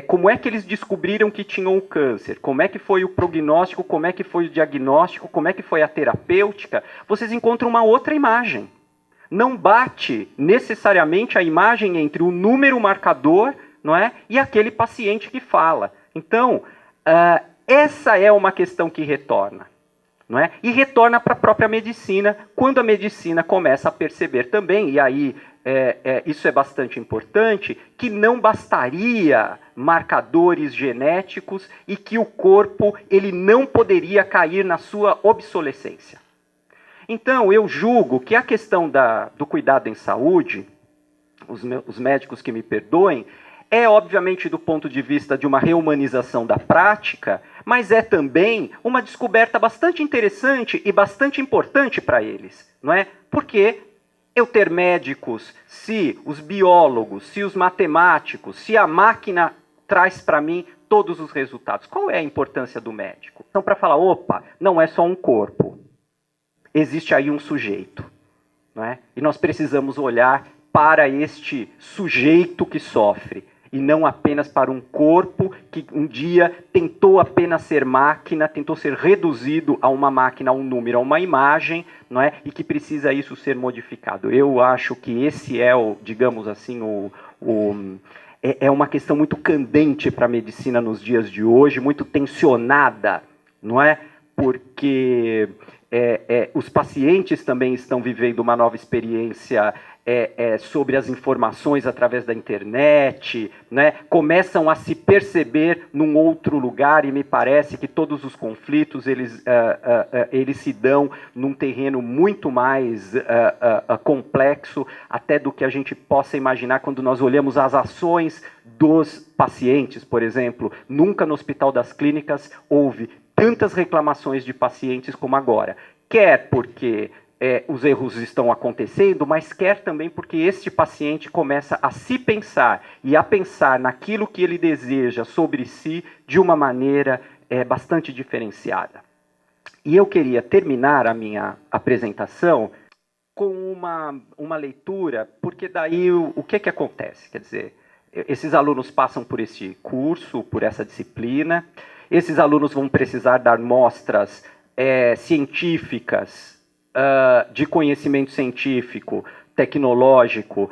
S1: como é que eles descobriram que tinham o câncer, como é que foi o prognóstico, como é que foi o diagnóstico, como é que foi a terapêutica, vocês encontram uma outra imagem. Não bate necessariamente a imagem entre o número marcador, não é, e aquele paciente que fala. Então, essa é uma questão que retorna. Não é? E retorna para a própria medicina, quando a medicina começa a perceber também, e aí isso é bastante importante, que não bastaria marcadores genéticos e que o corpo ele não poderia cair na sua obsolescência. Então, eu julgo que a questão do cuidado em saúde, os médicos que me perdoem, é obviamente do ponto de vista de uma reumanização da prática, mas é também uma descoberta bastante interessante e bastante importante para eles, não é? Porque eu ter médicos, se os biólogos, se os matemáticos, se a máquina traz para mim todos os resultados, qual é a importância do médico? Então, para falar, opa, não é só um corpo, existe aí um sujeito, não é? E nós precisamos olhar para este sujeito que sofre, e não apenas para um corpo que um dia tentou apenas ser máquina, tentou ser reduzido a uma máquina, a um número, a uma imagem, não é? E que precisa isso ser modificado. Eu acho que esse é, digamos assim, é uma questão muito candente para a medicina nos dias de hoje, muito tensionada, não é? Porque os pacientes também estão vivendo uma nova experiência sobre as informações através da internet, né? Começam a se perceber num outro lugar e me parece que todos os conflitos eles se dão num terreno muito mais complexo até do que a gente possa imaginar quando nós olhamos as ações dos pacientes, por exemplo. Nunca no Hospital das Clínicas houve tantas reclamações de pacientes como agora. Quer porque os erros estão acontecendo, mas quer também porque este paciente começa a se pensar e a pensar naquilo que ele deseja sobre si de uma maneira bastante diferenciada. E eu queria terminar a minha apresentação com uma leitura, porque daí o que acontece? Quer dizer, esses alunos passam por esse curso, por essa disciplina, esses alunos vão precisar dar mostras científicas, de conhecimento científico, tecnológico,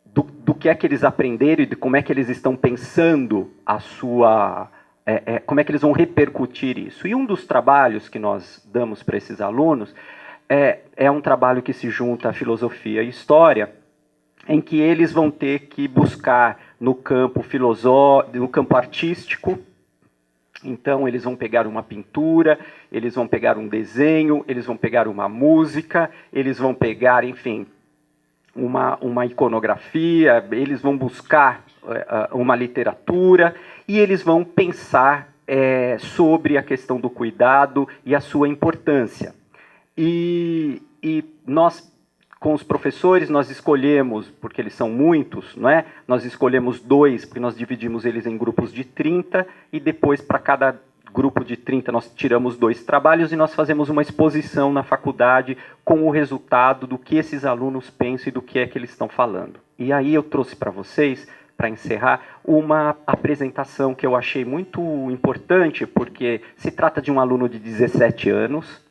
S1: do que é que eles aprenderam e de como é que eles estão pensando a sua... como é que eles vão repercutir isso. E um dos trabalhos que nós damos para esses alunos é um trabalho que se junta à filosofia e história, em que eles vão ter que buscar no campo filosófico, no campo artístico. Então, eles vão pegar uma pintura, eles vão pegar um desenho, eles vão pegar uma música, eles vão pegar, enfim, uma iconografia, eles vão buscar uma literatura e eles vão pensar sobre a questão do cuidado e a sua importância. E nós, com os professores, nós escolhemos, porque eles são muitos, não é? Nós escolhemos 2, porque nós dividimos eles em grupos de 30, e depois, para cada grupo de 30, nós tiramos 2 trabalhos e nós fazemos uma exposição na faculdade com o resultado do que esses alunos pensam e do que é que eles estão falando. E aí eu trouxe para vocês, para encerrar, uma apresentação que eu achei muito importante, porque se trata de um aluno de 17 anos,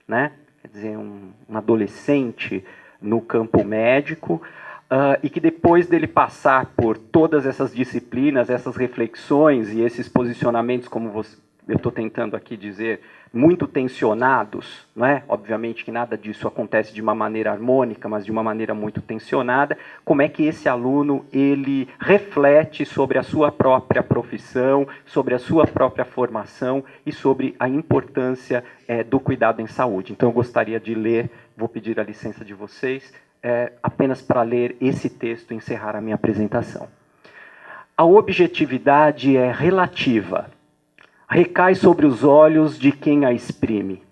S1: né? Quer dizer, um adolescente no campo médico, e que depois dele passar por todas essas disciplinas, essas reflexões e esses posicionamentos, como eu estou tentando aqui dizer, muito tensionados, não é? Obviamente que nada disso acontece de uma maneira harmônica, mas de uma maneira muito tensionada, como é que esse aluno ele reflete sobre a sua própria profissão, sobre a sua própria formação e sobre a importância do cuidado em saúde. Então eu gostaria de ler, vou pedir a licença de vocês, apenas para ler esse texto e encerrar a minha apresentação. A objetividade é relativa, recai sobre os olhos de quem a exprime.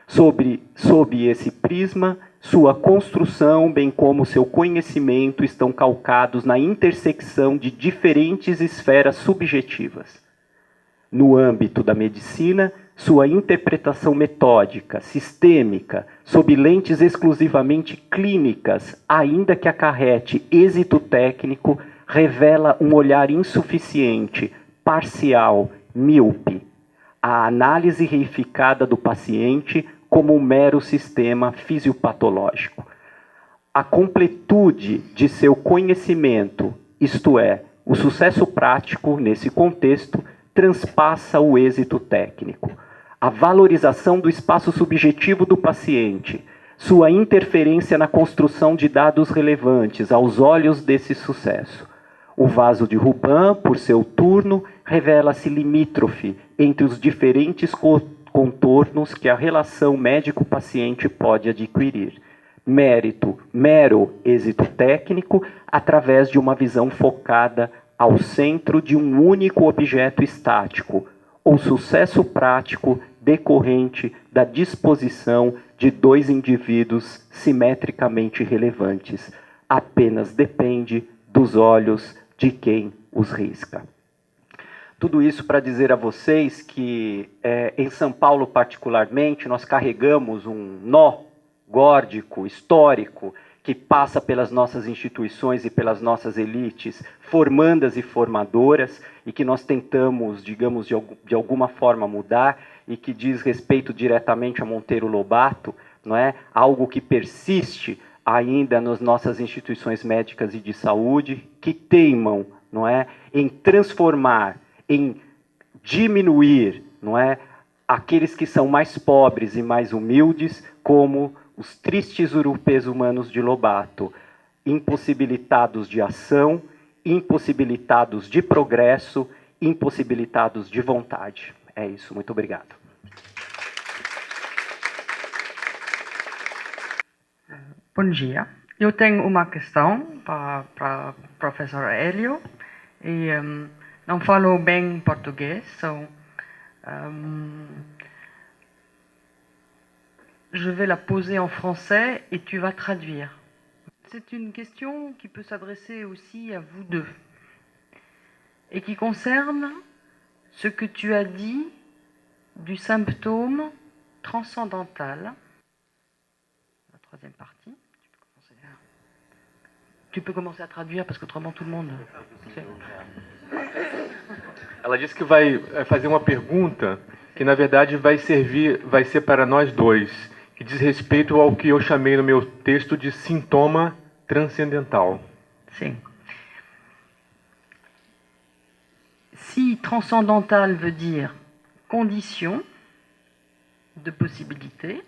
S1: Sob esse prisma, sua construção, bem como seu conhecimento, estão calcados na intersecção de diferentes esferas subjetivas. No âmbito da medicina, sua interpretação metódica, sistêmica, sob lentes exclusivamente clínicas, ainda que acarrete êxito técnico, revela um olhar insuficiente, parcial, míope, a análise reificada do paciente como um mero sistema fisiopatológico. A completude de seu conhecimento, isto é, o sucesso prático nesse contexto, transpassa o êxito técnico. A valorização do espaço subjetivo do paciente, sua interferência na construção de dados relevantes aos olhos desse sucesso. O vaso de Rubin, por seu turno, revela-se limítrofe entre os diferentes contornos que a relação médico-paciente pode adquirir. Mero êxito técnico, através de uma visão focada ao centro de um único objeto estático, ou sucesso prático decorrente da disposição de dois indivíduos simetricamente relevantes. Apenas depende dos olhos de quem os risca. Tudo isso para dizer a vocês que, em São Paulo particularmente, nós carregamos um nó górdico, histórico, que passa pelas nossas instituições e pelas nossas elites, formandas e formadoras, e que nós tentamos, digamos, de alguma forma mudar, e que diz respeito diretamente a Monteiro Lobato, não é? Algo que persiste ainda nas nossas instituições médicas e de saúde, que teimam, não é, em transformar, em diminuir, não é, aqueles que são mais pobres e mais humildes, como os tristes urupês humanos de Lobato, impossibilitados de ação, impossibilitados de progresso, impossibilitados de vontade. É isso, muito obrigado.
S2: Bom dia. Eu tenho uma questão para o professor Hélio. E não falo bem português, so, je vais la poser en français et tu vas traduire. C'est une question qui peut s'adresser aussi à vous deux et qui concerne ce que tu as dit du symptôme transcendantal. La troisième partie. Tu peux commencer à traduire parce qu'autrement tout le monde...
S3: Ela disse que vai fazer uma pergunta que na verdade vai ser para nós dois, que diz respeito ao que eu chamei no meu texto de sintoma transcendental.
S2: Sim. Si transcendantal veut dire condition de possibilité,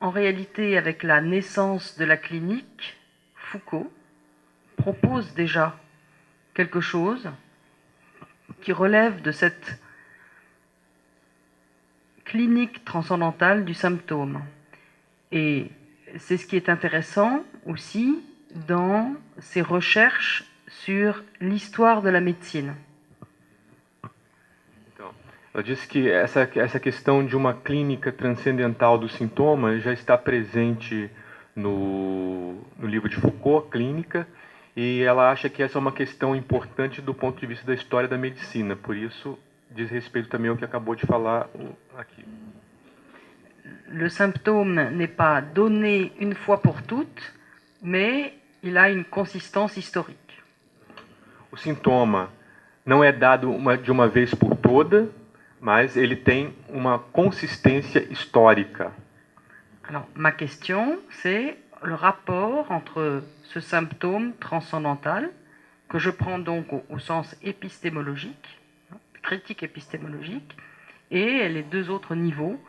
S2: en réalité avec la naissance de la clinique, Foucault propose déjà quelque chose qui relève de cette clinique transcendantale du symptôme. Et c'est ce qui est intéressant aussi dans ses recherches sur l'histoire de la médecine.
S3: Então, ela disse que essa questão de uma clínica transcendental do sintoma já está presente no livro de Foucault, Clínica, e ela acha que essa é uma questão importante do ponto de vista da história da medicina, por isso diz respeito também ao que acabou de falar aqui.
S2: Le symptôme n'est pas donné une fois pour toutes, mais il a une consistance historique.
S3: O sintoma não é dado de uma vez por toda, mas ele tem uma consistência histórica.
S2: Alors, ma question, c'est, le rapport entre ce symptôme transcendantal, que je prends donc au sens épistémologique, critique épistémologique, et les deux autres niveaux,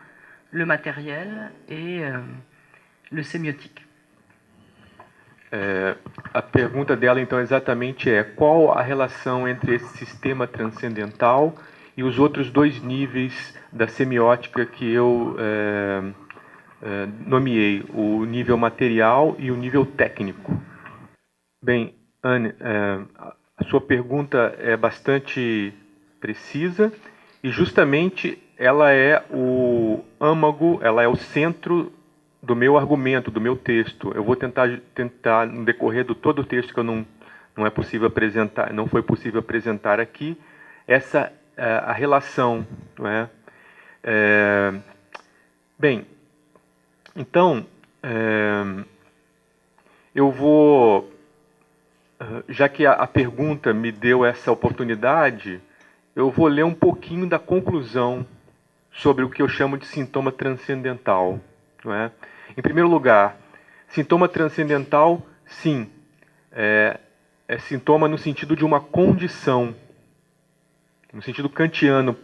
S2: le matériel et le sémiotique.
S3: A pergunta dela, então, exatamente é: qual a relação entre esse sistema transcendental e os outros dois níveis da semiótica que eu nomeei, o nível material e o nível técnico? Bem, Anne, a sua pergunta é bastante precisa e justamente ela é o âmago, ela é o centro do meu argumento, do meu texto. Eu vou tentar no decorrer do todo o texto, que não é possível apresentar, não foi possível apresentar aqui, essa a relação, não é? Bem, então eu vou, já que a pergunta me deu essa oportunidade, eu vou ler um pouquinho da conclusão sobre o que eu chamo de sintoma transcendental, não é? Em primeiro lugar, sintoma transcendental, sim, é sintoma no sentido de uma condição, no sentido kantiano,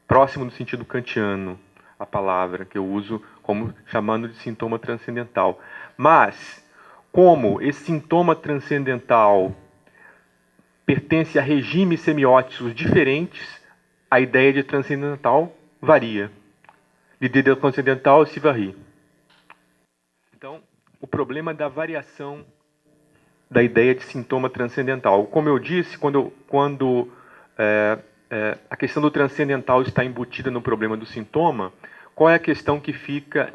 S3: próximo do sentido kantiano, a palavra que eu uso como chamando de sintoma transcendental. Mas, como esse sintoma transcendental pertence a regimes semióticos diferentes, a ideia de transcendental varia. L'idée de transcendental se varie. Então, o problema da variação da ideia de sintoma transcendental. Como eu disse, quando a questão do transcendental está embutida no problema do sintoma, qual é a questão que fica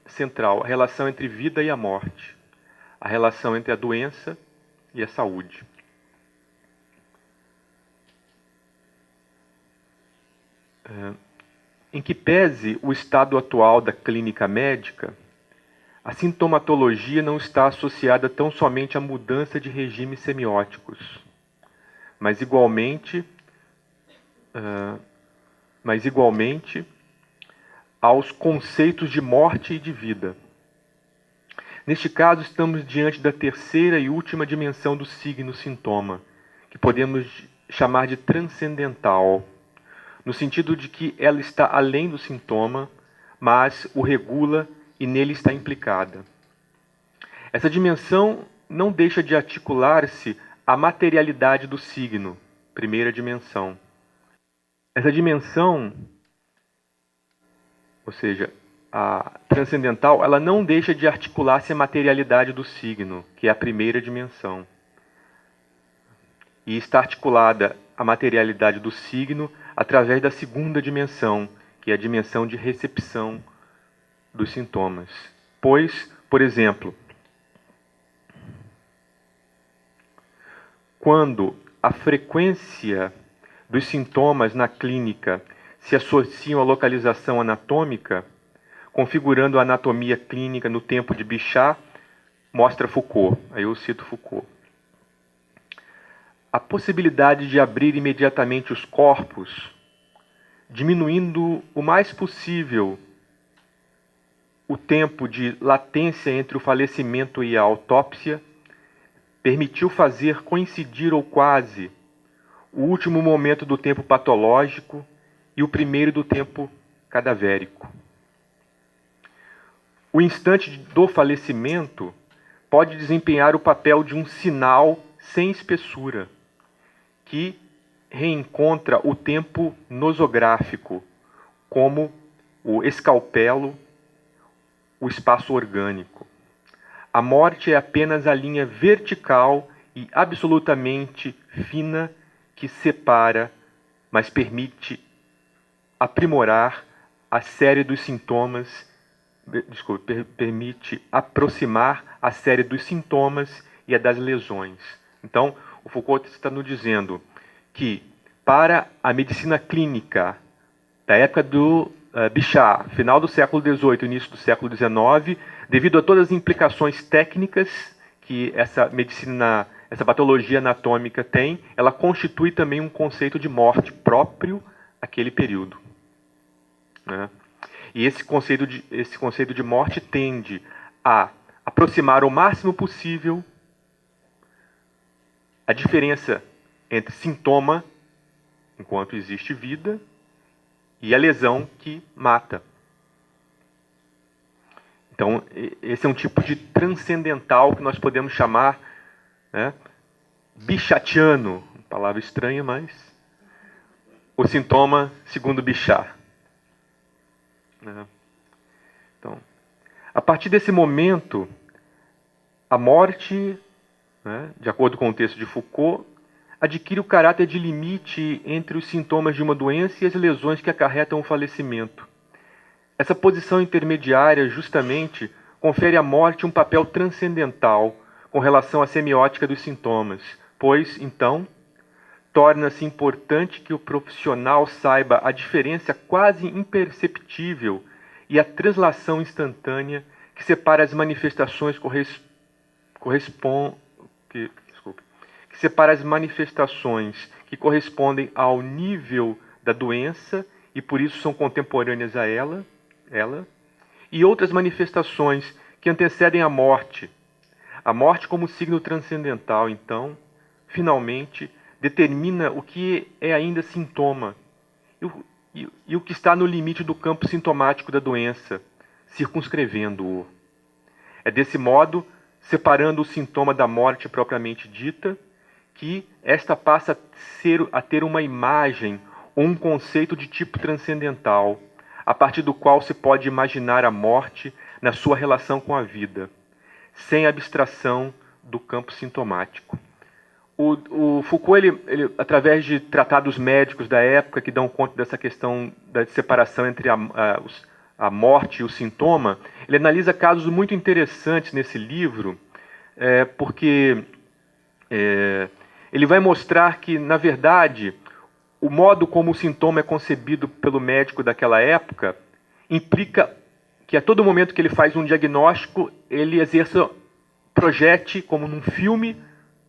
S3: central? A relação entre vida e a morte. A relação entre a doença e a saúde. Em que pese o estado atual da clínica médica, a sintomatologia não está associada tão somente à mudança de regimes semióticos, mas igualmente aos conceitos de morte e de vida. Neste caso, estamos diante da terceira e última dimensão do signo sintoma, que podemos chamar de transcendental, no sentido de que ela está além do sintoma, mas o regula e nele está implicada. Essa dimensão não deixa de articular-se à materialidade do signo, primeira dimensão. Essa dimensão, ou seja, a transcendental, ela não deixa de articular-se à materialidade do signo, que é a primeira dimensão. E está articulada a materialidade do signo através da segunda dimensão, que é a dimensão de recepção dos sintomas. Pois, por exemplo, quando a frequência dos sintomas na clínica se associam à localização anatômica, configurando a anatomia clínica no tempo de Bichat, mostra Foucault. Aí eu cito Foucault. A possibilidade de abrir imediatamente os corpos, diminuindo o mais possível o tempo de latência entre o falecimento e a autópsia, permitiu fazer coincidir ou quase o último momento do tempo patológico e o primeiro do tempo cadavérico. O instante do falecimento pode desempenhar o papel de um sinal sem espessura, que reencontra o tempo nosográfico, como o escalpelo, o espaço orgânico. A morte é apenas a linha vertical e absolutamente fina que separa, mas permite aprimorar a série dos sintomas, permite aproximar a série dos sintomas e a das lesões. Então, o Foucault está nos dizendo que, para a medicina clínica da época do Bichat, final do século XVIII, início do século XIX, devido a todas as implicações técnicas que essa medicina, essa patologia anatômica tem, ela constitui também um conceito de morte próprio àquele período, né? E esse conceito de morte tende a aproximar o máximo possível a diferença entre sintoma, enquanto existe vida, e a lesão que mata. Então, esse é um tipo de transcendental que nós podemos chamar, né, bichatiano, palavra estranha, mas o sintoma segundo Bichat. Então, a partir desse momento, a morte, né, de acordo com o texto de Foucault, adquire o caráter de limite entre os sintomas de uma doença e as lesões que acarretam o falecimento. Essa posição intermediária, justamente, confere à morte um papel transcendental com relação à semiótica dos sintomas, pois, então, torna-se importante que o profissional saiba a diferença quase imperceptível e a translação instantânea que separa as manifestações que correspondem ao nível da doença e por isso são contemporâneas a ela, e outras manifestações que antecedem a morte. A morte como signo transcendental, então, finalmente, determina o que é ainda sintoma e o que está no limite do campo sintomático da doença, circunscrevendo-o. É desse modo, separando o sintoma da morte propriamente dita, que esta passa a ter uma imagem ou um conceito de tipo transcendental, a partir do qual se pode imaginar a morte na sua relação com a vida, sem abstração do campo sintomático. O Foucault, ele, através de tratados médicos da época que dão conta dessa questão da separação entre a morte e o sintoma, ele analisa casos muito interessantes nesse livro, porque ele vai mostrar que, na verdade, o modo como o sintoma é concebido pelo médico daquela época implica que a todo momento que ele faz um diagnóstico, ele projete, como num filme,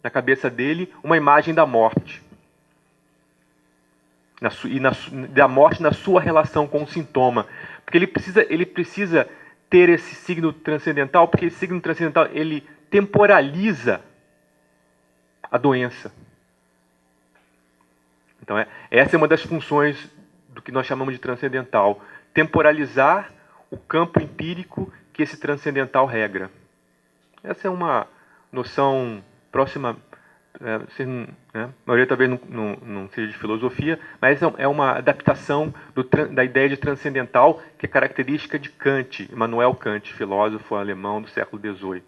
S3: na cabeça dele, uma imagem da morte. Da morte na sua relação com o sintoma. Porque ele precisa ter esse signo transcendental, porque esse signo transcendental, ele temporaliza a doença. Então, essa é uma das funções do que nós chamamos de transcendental. Temporalizar o campo empírico que esse transcendental regra. Essa é uma noção próxima, a maioria talvez não seja de filosofia, mas é uma adaptação da ideia de transcendental que é característica de Kant, Immanuel Kant, filósofo alemão do século XVIII.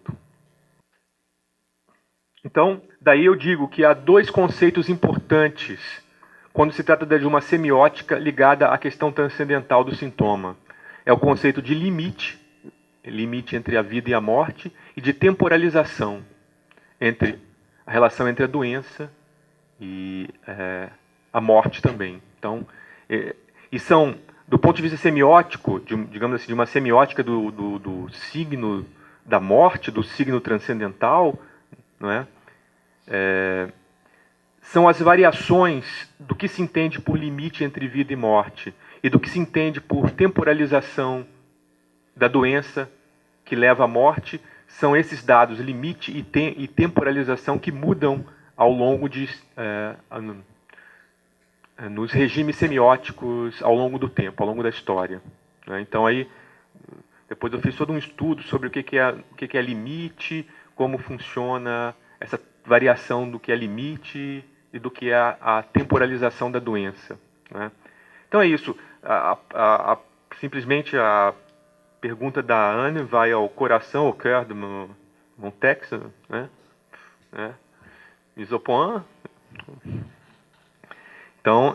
S3: Então, daí eu digo que há dois conceitos importantes quando se trata de uma semiótica ligada à questão transcendental do sintoma. É o conceito de limite entre a vida e a morte, e de temporalização, a relação entre a doença e a morte também. Então, e são, do ponto de vista semiótico, digamos assim, de uma semiótica do signo da morte, do signo transcendental, não é? São as variações do que se entende por limite entre vida e morte e do que se entende por temporalização da doença que leva à morte. São esses dados, limite e temporalização, que mudam ao longo nos regimes semióticos ao longo do tempo, ao longo da história. Então, aí, depois eu fiz todo um estudo sobre o que é limite, como funciona essa variação do que é limite e do que é a temporalização da doença. Então é isso. Simplesmente a pergunta da Anne vai ao coração, ao cœur de mon texte, mise au point. Então,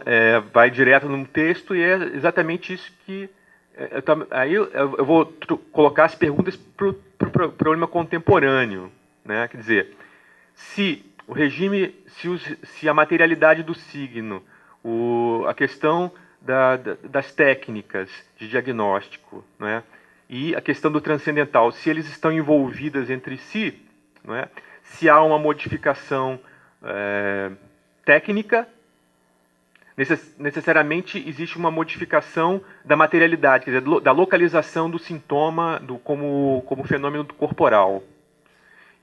S3: vai direto no texto, e é exatamente isso que... aí eu vou colocar as perguntas para o problema contemporâneo. Quer dizer, se o regime, se a materialidade do signo, a questão das técnicas de diagnóstico, e a questão do transcendental, se eles estão envolvidas entre si, se há uma modificação técnica, necessariamente existe uma modificação da materialidade, quer dizer, da localização do sintoma como fenômeno corporal.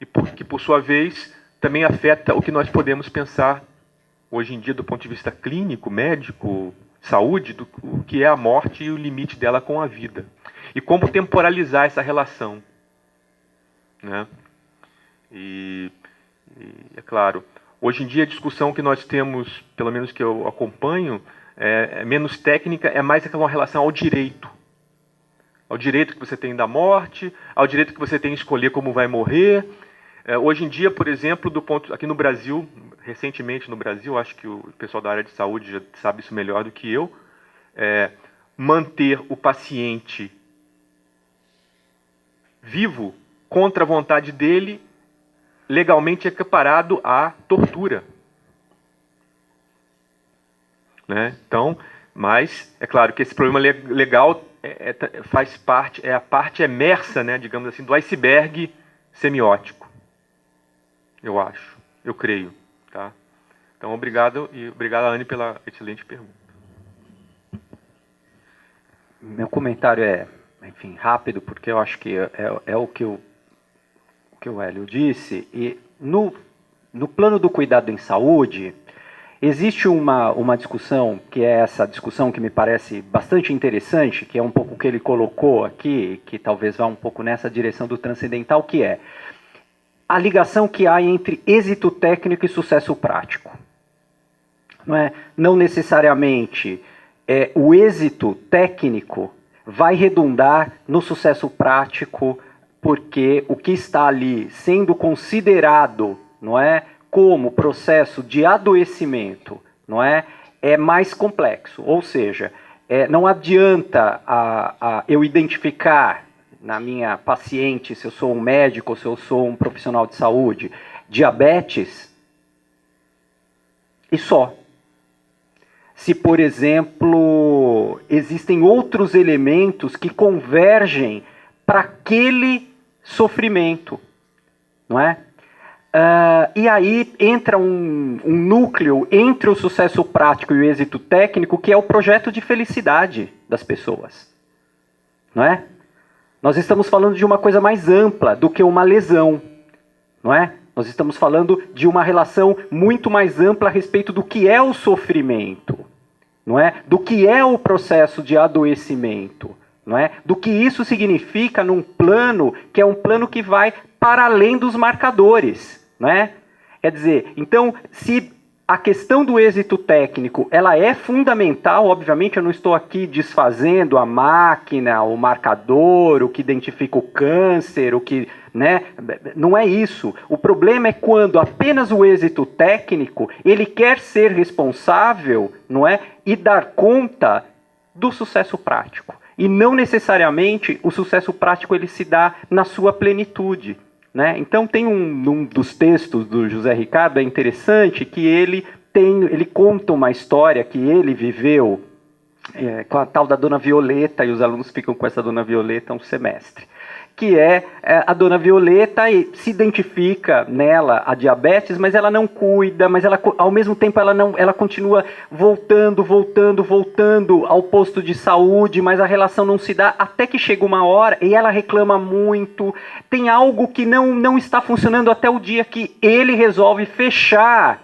S3: E que, por sua vez, também afeta o que nós podemos pensar hoje em dia do ponto de vista clínico, médico, saúde, o que é a morte e o limite dela com a vida. E como temporalizar essa relação. Né? E é claro, hoje em dia a discussão que nós temos, pelo menos que eu acompanho, é menos técnica, é mais aquela relação ao direito. Ao direito que você tem da morte, ao direito que você tem de escolher como vai morrer. Hoje em dia, por exemplo, aqui no Brasil, recentemente no Brasil, acho que o pessoal da área de saúde já sabe isso melhor do que eu, manter o paciente vivo contra a vontade dele, legalmente equiparado à tortura. Né? Então, mas é claro que esse problema legal faz parte, é a parte emersa, né, digamos assim, do iceberg semiótico. Eu acho, eu creio. Tá? Então, obrigado, e obrigado, Anne, pela excelente pergunta.
S1: Meu comentário enfim, rápido, porque eu acho que é o que o Hélio disse. E no plano do cuidado em saúde, existe uma discussão, que é essa discussão que me parece bastante interessante, que é um pouco o que ele colocou aqui, que talvez vá um pouco nessa direção do transcendental, que é a ligação que há entre êxito técnico e sucesso prático. Não necessariamente o êxito técnico vai redundar no sucesso prático, porque o que está ali sendo considerado, como processo de adoecimento, é mais complexo. Ou seja, não adianta eu identificar na minha paciente, se eu sou um médico ou se eu sou um profissional de saúde, diabetes, e só. Se, por exemplo, existem outros elementos que convergem para aquele sofrimento, não é? E aí entra um núcleo entre o sucesso prático e o êxito técnico, que é o projeto de felicidade das pessoas, não é? Nós estamos falando de uma coisa mais ampla do que uma lesão, não é? Nós estamos falando de uma relação muito mais ampla a respeito do que é o sofrimento, não é? Do que é o processo de adoecimento, não é? Do que isso significa num plano que é um plano que vai para além dos marcadores, não é? Quer dizer, então, se a questão do êxito técnico, ela é fundamental, obviamente eu não estou aqui desfazendo a máquina, o marcador, o que identifica o câncer, o que, né? Não é isso. O problema é quando apenas o êxito técnico, ele quer ser responsável, não é? E dar conta do sucesso prático. E não necessariamente o sucesso prático ele se dá na sua plenitude. Né? Então tem um dos textos do José Ricardo, é interessante, que ele conta uma história que ele viveu com a tal da Dona Violeta, e os alunos ficam com essa Dona Violeta um semestre. Que é a Dona Violeta, e se identifica nela a diabetes, mas ela não cuida, mas ela, ao mesmo tempo ela continua voltando ao posto de saúde, mas a relação não se dá, até que chega uma hora e ela reclama muito, tem algo que não está funcionando até o dia que ele resolve fechar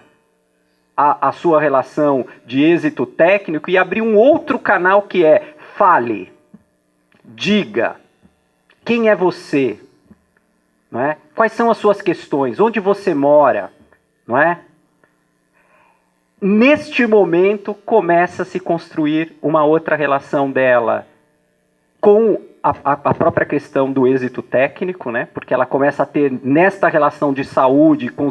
S1: a sua relação de êxito técnico e abrir um outro canal que é fale, diga. Quem é você? Não é? Quais são as suas questões? Onde você mora? Não é? Neste momento, começa a se construir uma outra relação dela com a própria questão do êxito técnico, né? Porque ela começa a ter, nesta relação de saúde com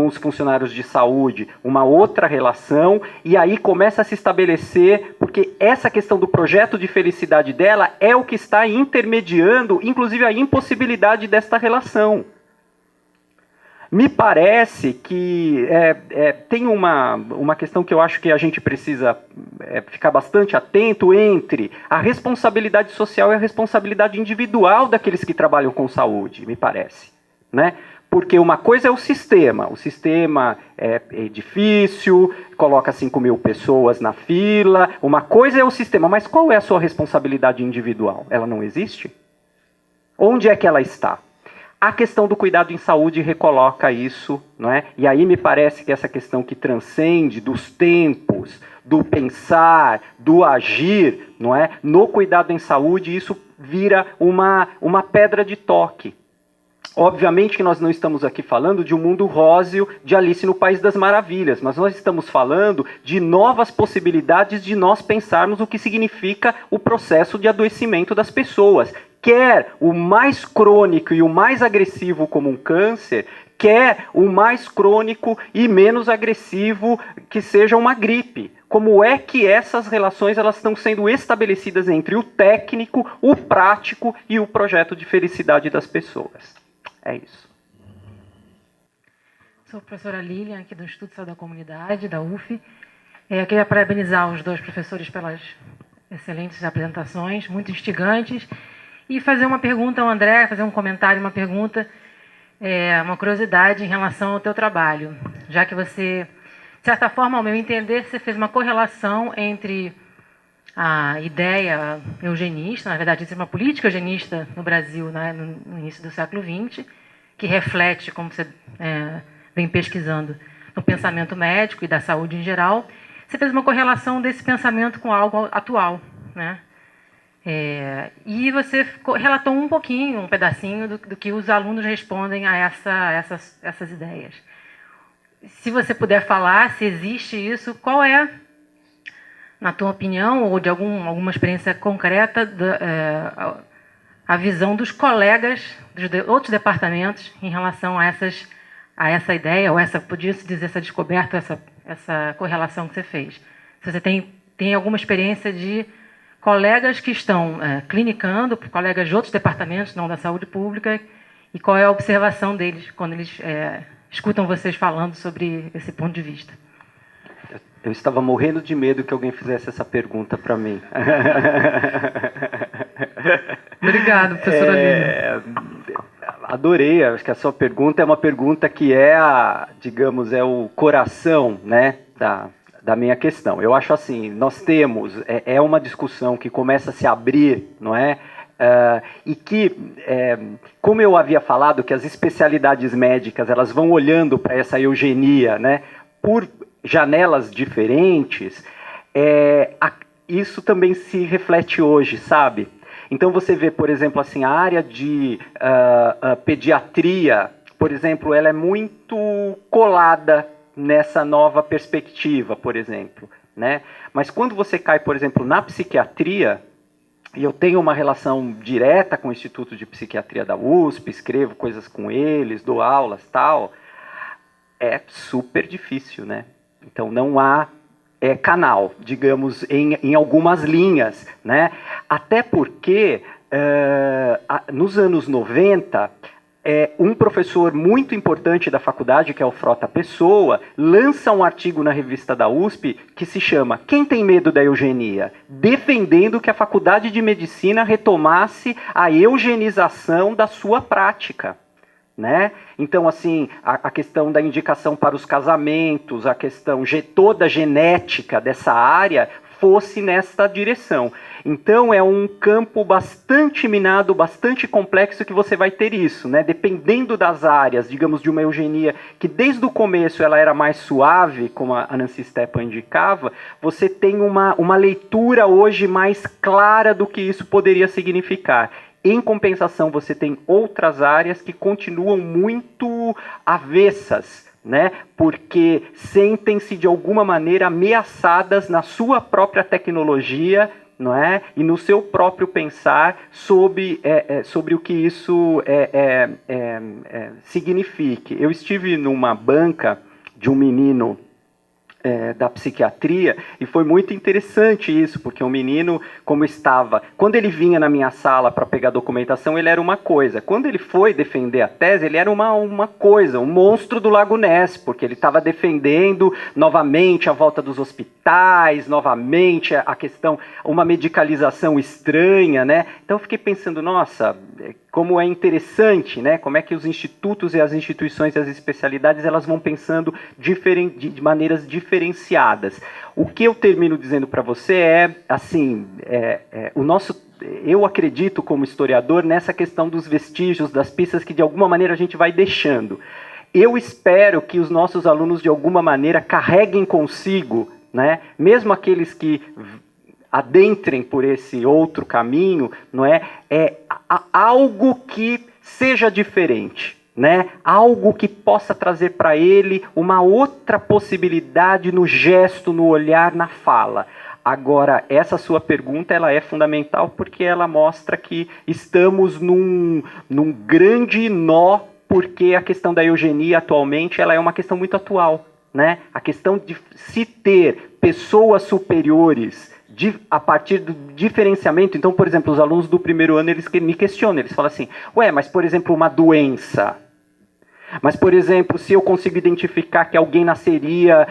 S1: os funcionários de saúde, uma outra relação, e aí começa a se estabelecer, porque essa questão do projeto de felicidade dela é o que está intermediando, inclusive, a impossibilidade desta relação. Me parece que tem uma questão que eu acho que a gente precisa ficar bastante atento entre a responsabilidade social e a responsabilidade individual daqueles que trabalham com saúde, me parece, né? Porque uma coisa é o sistema é difícil, coloca 5.000 pessoas na fila, uma coisa é o sistema, mas qual é a sua responsabilidade individual? Ela não existe? Onde é que ela está? A questão do cuidado em saúde recoloca isso, não é? E aí me parece que essa questão que transcende dos tempos, do pensar, do agir, não é? No cuidado em saúde, isso vira uma pedra de toque. Obviamente que nós não estamos aqui falando de um mundo róseo de Alice no País das Maravilhas, mas nós estamos falando de novas possibilidades de nós pensarmos o que significa o processo de adoecimento das pessoas. Quer o mais crônico e o mais agressivo como um câncer, quer o mais crônico e menos agressivo que seja uma gripe. Como é que essas relações elas estão sendo estabelecidas entre o técnico, o prático e o projeto de felicidade das pessoas? É isso.
S4: Sou a professora Lilian, aqui do Instituto de Saúde da Comunidade, da UF. Eu queria parabenizar os dois professores pelas excelentes apresentações, muito instigantes, e fazer uma pergunta ao André, fazer um comentário, uma pergunta, uma curiosidade em relação ao teu trabalho. Já que você, de certa forma, ao meu entender, você fez uma correlação entre a ideia eugenista, na verdade, existe uma política eugenista no Brasil, né, no início do século XX, que reflete, como você vem pesquisando, no pensamento médico e da saúde em geral. Você fez uma correlação desse pensamento com algo atual, né? E você relatou um pouquinho, um pedacinho do que os alunos respondem a essas ideias. Se você puder falar, se existe isso, qual é, na tua opinião, ou de alguma experiência concreta, a visão dos colegas dos outros departamentos em relação a essa ideia, ou podia-se dizer, essa descoberta, essa correlação que você fez? Se você tem alguma experiência de colegas que estão clinicando, colegas de outros departamentos, não da saúde pública, e qual é a observação deles quando eles escutam vocês falando sobre esse ponto de vista?
S1: Eu estava morrendo de medo que alguém fizesse essa pergunta para mim.
S2: Obrigado, professora Lívia.
S1: Adorei, acho que a sua pergunta é uma pergunta que digamos, é o coração, né, da minha questão. Eu acho assim, nós temos, uma discussão que começa a se abrir, não é? E que, como eu havia falado, que as especialidades médicas elas vão olhando para essa eugenia, né, por janelas diferentes, isso também se reflete hoje, sabe? Então você vê, por exemplo, assim, a área de pediatria, por exemplo, ela é muito colada nessa nova perspectiva, por exemplo, né? Mas quando você cai, por exemplo, na psiquiatria, e eu tenho uma relação direta com o Instituto de Psiquiatria da USP, escrevo coisas com eles, dou aulas, tal, é super difícil, né? Então não há canal, digamos, em algumas linhas, né? Até porque nos anos 90, um professor muito importante da faculdade, que é o Frota Pessoa, lança um artigo na revista da USP que se chama Quem tem medo da eugenia? Defendendo que a faculdade de medicina retomasse a eugenização da sua prática. Né? Então, assim, a questão da indicação para os casamentos, a questão toda genética dessa área fosse nessa direção. Então, é um campo bastante minado, bastante complexo que você vai ter isso, né? Dependendo das áreas, digamos, de uma eugenia que desde o começo ela era mais suave, como a Nancy Stepan indicava, você tem uma leitura hoje mais clara do que isso poderia significar. Em compensação, você tem outras áreas que continuam muito avessas, né? Porque sentem-se de alguma maneira ameaçadas na sua própria tecnologia, não é? E no seu próprio pensar sobre o que isso signifique. Eu estive numa banca de um menino da psiquiatria, e foi muito interessante isso, porque o menino, quando ele vinha na minha sala para pegar documentação, ele era uma coisa. Quando ele foi defender a tese, ele era uma coisa, um monstro do Lago Ness, porque ele estava defendendo novamente a volta dos hospitais, novamente a questão, uma medicalização estranha, né? Então eu fiquei pensando, nossa, como é interessante, né? Como é que os institutos e as instituições e as especialidades elas vão pensando de maneiras diferenciadas. O que eu termino dizendo para você é, assim, eu acredito como historiador nessa questão dos vestígios, das pistas que de alguma maneira a gente vai deixando. Eu espero que os nossos alunos de alguma maneira carreguem consigo, né? Mesmo aqueles que adentrem por esse outro caminho, não é? Algo que seja diferente, né? Algo que possa trazer para ele uma outra possibilidade no gesto, no olhar, na fala. Agora, essa sua pergunta ela é fundamental porque ela mostra que estamos num grande nó, porque a questão da eugenia atualmente ela é uma questão muito atual, né? A questão de se ter pessoas superiores a partir do diferenciamento. Então, por exemplo, os alunos do primeiro ano eles me questionam, eles falam assim, mas por exemplo, uma doença. Mas, por exemplo, se eu consigo identificar que alguém nasceria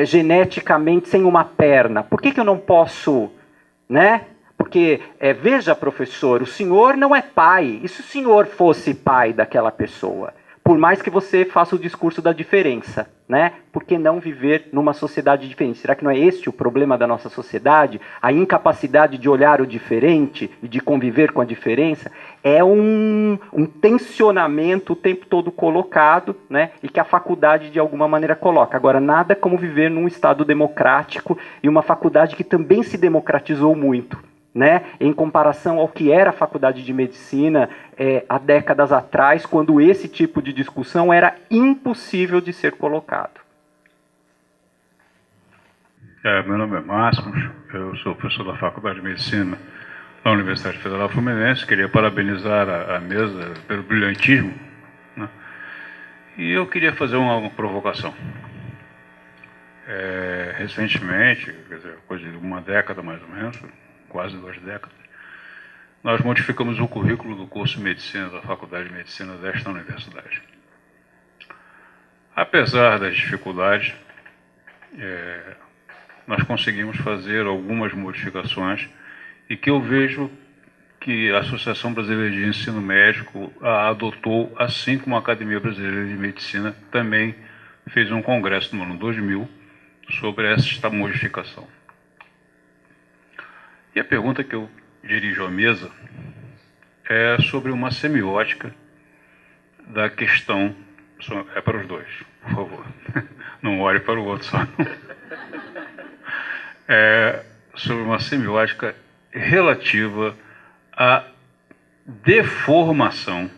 S1: geneticamente sem uma perna, por que eu não posso, né? Porque, veja, professor, o senhor não é pai. E se o senhor fosse pai daquela pessoa? Por mais que você faça o discurso da diferença, né? Por que não viver numa sociedade diferente? Será que não é este o problema da nossa sociedade? A incapacidade de olhar o diferente e de conviver com a diferença é um tensionamento o tempo todo colocado, né? E que a faculdade de alguma maneira coloca. Agora, nada como viver num Estado democrático e uma faculdade que também se democratizou muito, né, em comparação ao que era a faculdade de medicina há décadas atrás, quando esse tipo de discussão era impossível de ser colocado.
S5: Meu nome é Máximo, eu sou professor da Faculdade de Medicina da Universidade Federal Fluminense. Queria parabenizar a mesa pelo brilhantismo, né? E eu queria fazer uma provocação. Recentemente, quer dizer, coisa de uma década mais ou menos, quase 2 décadas, nós modificamos o currículo do curso de Medicina da Faculdade de Medicina desta universidade. Apesar das dificuldades, nós conseguimos fazer algumas modificações e que eu vejo que a Associação Brasileira de Ensino Médico a adotou, assim como a Academia Brasileira de Medicina também fez um congresso no ano 2000 sobre esta modificação. E a pergunta que eu dirijo à mesa é sobre uma semiótica da questão. É para os dois, por favor. Não olhe para o outro só. Sobre uma semiótica relativa à deformação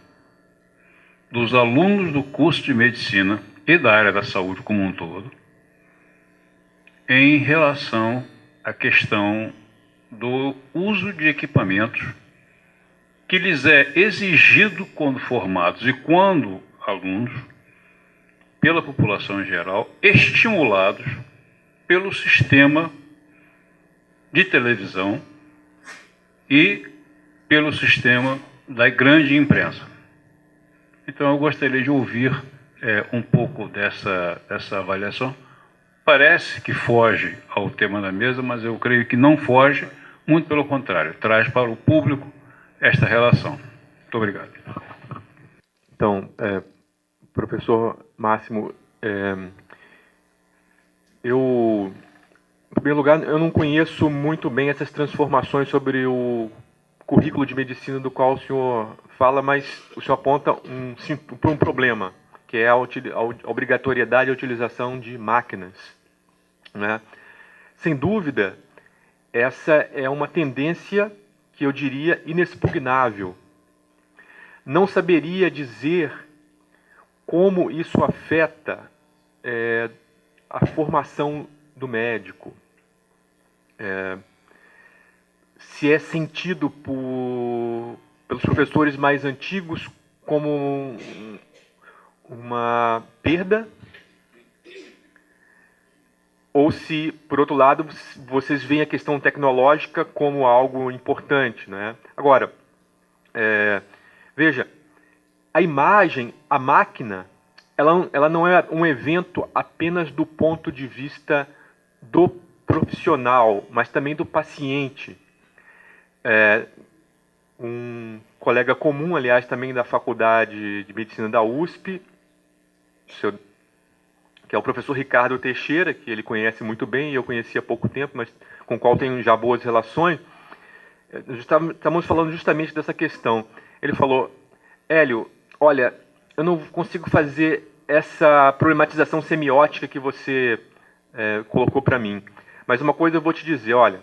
S5: dos alunos do curso de medicina e da área da saúde como um todo em relação à questão do uso de equipamentos que lhes é exigido quando formados e quando alunos, pela população em geral, estimulados pelo sistema de televisão e pelo sistema da grande imprensa. Então eu gostaria de ouvir um pouco dessa avaliação. Parece que foge ao tema da mesa, mas eu creio que não foge, muito pelo contrário, traz para o público esta relação. Muito obrigado.
S3: Então, professor Máximo, em primeiro lugar, eu não conheço muito bem essas transformações sobre o currículo de medicina do qual o senhor fala, mas o senhor aponta para um problema, que é a obrigatoriedade da utilização de máquinas, né? Sem dúvida, essa é uma tendência que eu diria inexpugnável. Não saberia dizer como isso afeta a formação do médico. Se é sentido pelos professores mais antigos como uma perda, ou se, por outro lado, vocês veem a questão tecnológica como algo importante, né? Agora, veja, a imagem, a máquina, ela não é um evento apenas do ponto de vista do profissional, mas também do paciente. colega comum, aliás, também da Faculdade de Medicina da USP, que é o professor Ricardo Teixeira, que ele conhece muito bem, e eu conheci há pouco tempo, mas com o qual tenho já boas relações. Estamos falando justamente dessa questão. Ele falou: Hélio, olha, eu não consigo fazer essa problematização semiótica que você colocou para mim. Mas uma coisa eu vou te dizer, olha,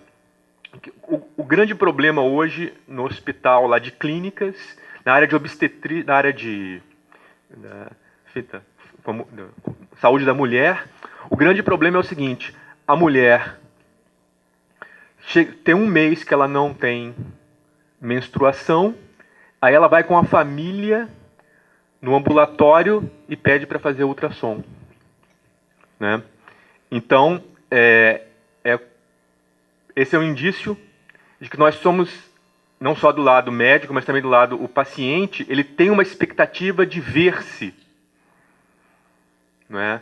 S3: o grande problema hoje no hospital lá de clínicas, na área de obstetria, na área de saúde da mulher, o grande problema é o seguinte: a mulher tem um mês que ela não tem menstruação, aí ela vai com a família no ambulatório e pede para fazer ultrassom, né? Então, esse é um indício de que nós somos, não só do lado médico, mas também do lado o paciente, ele tem uma expectativa de ver-se, não é?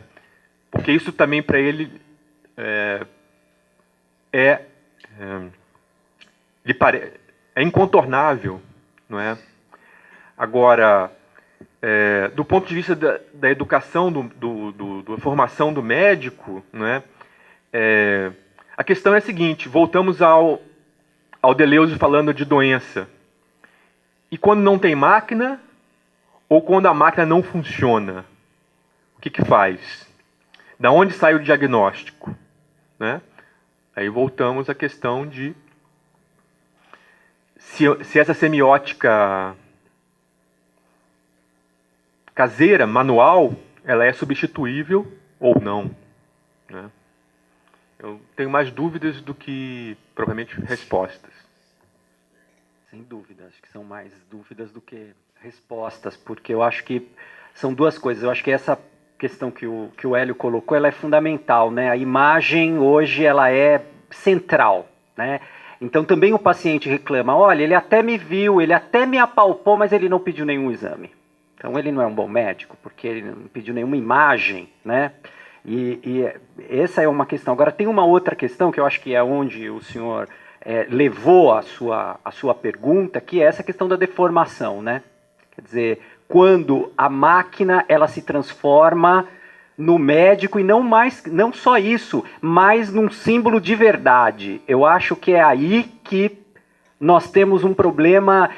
S3: Porque isso também para ele é incontornável, não é? Agora, do ponto de vista da educação, da formação do médico, não é? A questão é a seguinte: voltamos ao Deleuze falando de doença. E quando não tem máquina, ou quando a máquina não funciona, o que faz? Da onde sai o diagnóstico, né? Aí voltamos à questão de se essa semiótica caseira, manual, ela é substituível ou não, né? Eu tenho mais dúvidas do que, provavelmente, respostas.
S1: Sem dúvida, acho que são mais dúvidas do que respostas, porque eu acho que são duas coisas. Eu acho que essa questão que o Hélio colocou, ela é fundamental, né? A imagem hoje ela é central, né? Então também o paciente reclama: olha, ele até me viu, ele até me apalpou, mas ele não pediu nenhum exame. Então ele não é um bom médico, porque ele não pediu nenhuma imagem, né? E essa é uma questão. Agora tem uma outra questão que eu acho que é onde o senhor levou a sua pergunta, que é essa questão da deformação, né? Quer dizer, quando a máquina ela se transforma no médico, e não só isso, mas num símbolo de verdade. Eu acho que é aí que nós temos um problema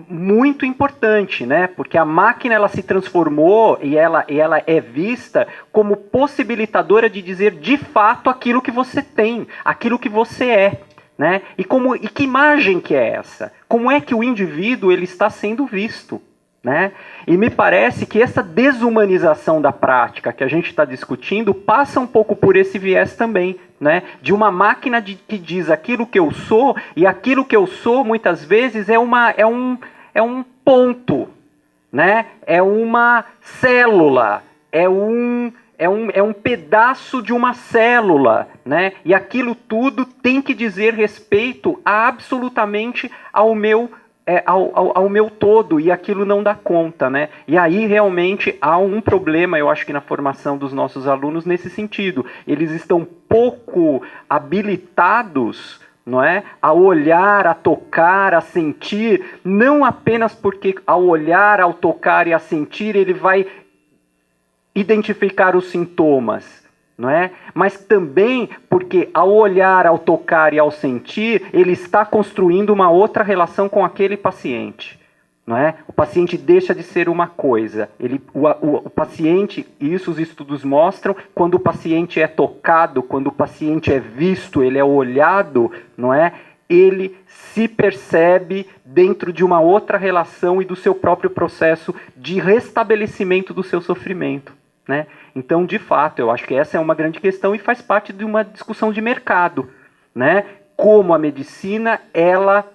S1: muito importante, né? Porque a máquina ela se transformou e ela é vista como possibilitadora de dizer de fato aquilo que você tem, aquilo que você é, né? E que imagem que é essa? Como é que o indivíduo ele está sendo visto, né? E me parece que essa desumanização da prática que a gente está discutindo passa um pouco por esse viés também, né? De uma máquina que diz aquilo que eu sou, e aquilo que eu sou muitas vezes é um ponto, né? É uma célula, é um pedaço de uma célula, né? E aquilo tudo tem que dizer respeito absolutamente ao meu todo, e aquilo não dá conta, né? E aí realmente há um problema, eu acho que na formação dos nossos alunos nesse sentido. Eles estão pouco habilitados, não é? A olhar, a tocar, a sentir, não apenas porque ao olhar, ao tocar e a sentir ele vai identificar os sintomas, não é? Mas também porque ao olhar, ao tocar e ao sentir, ele está construindo uma outra relação com aquele paciente, não é? O paciente deixa de ser uma coisa. O paciente, e isso os estudos mostram, quando o paciente é tocado, quando o paciente é visto, ele é olhado, não é? Ele se percebe dentro de uma outra relação e do seu próprio processo de restabelecimento do seu sofrimento, né? Então, de fato, eu acho que essa é uma grande questão e faz parte de uma discussão de mercado, né? Como a medicina, ela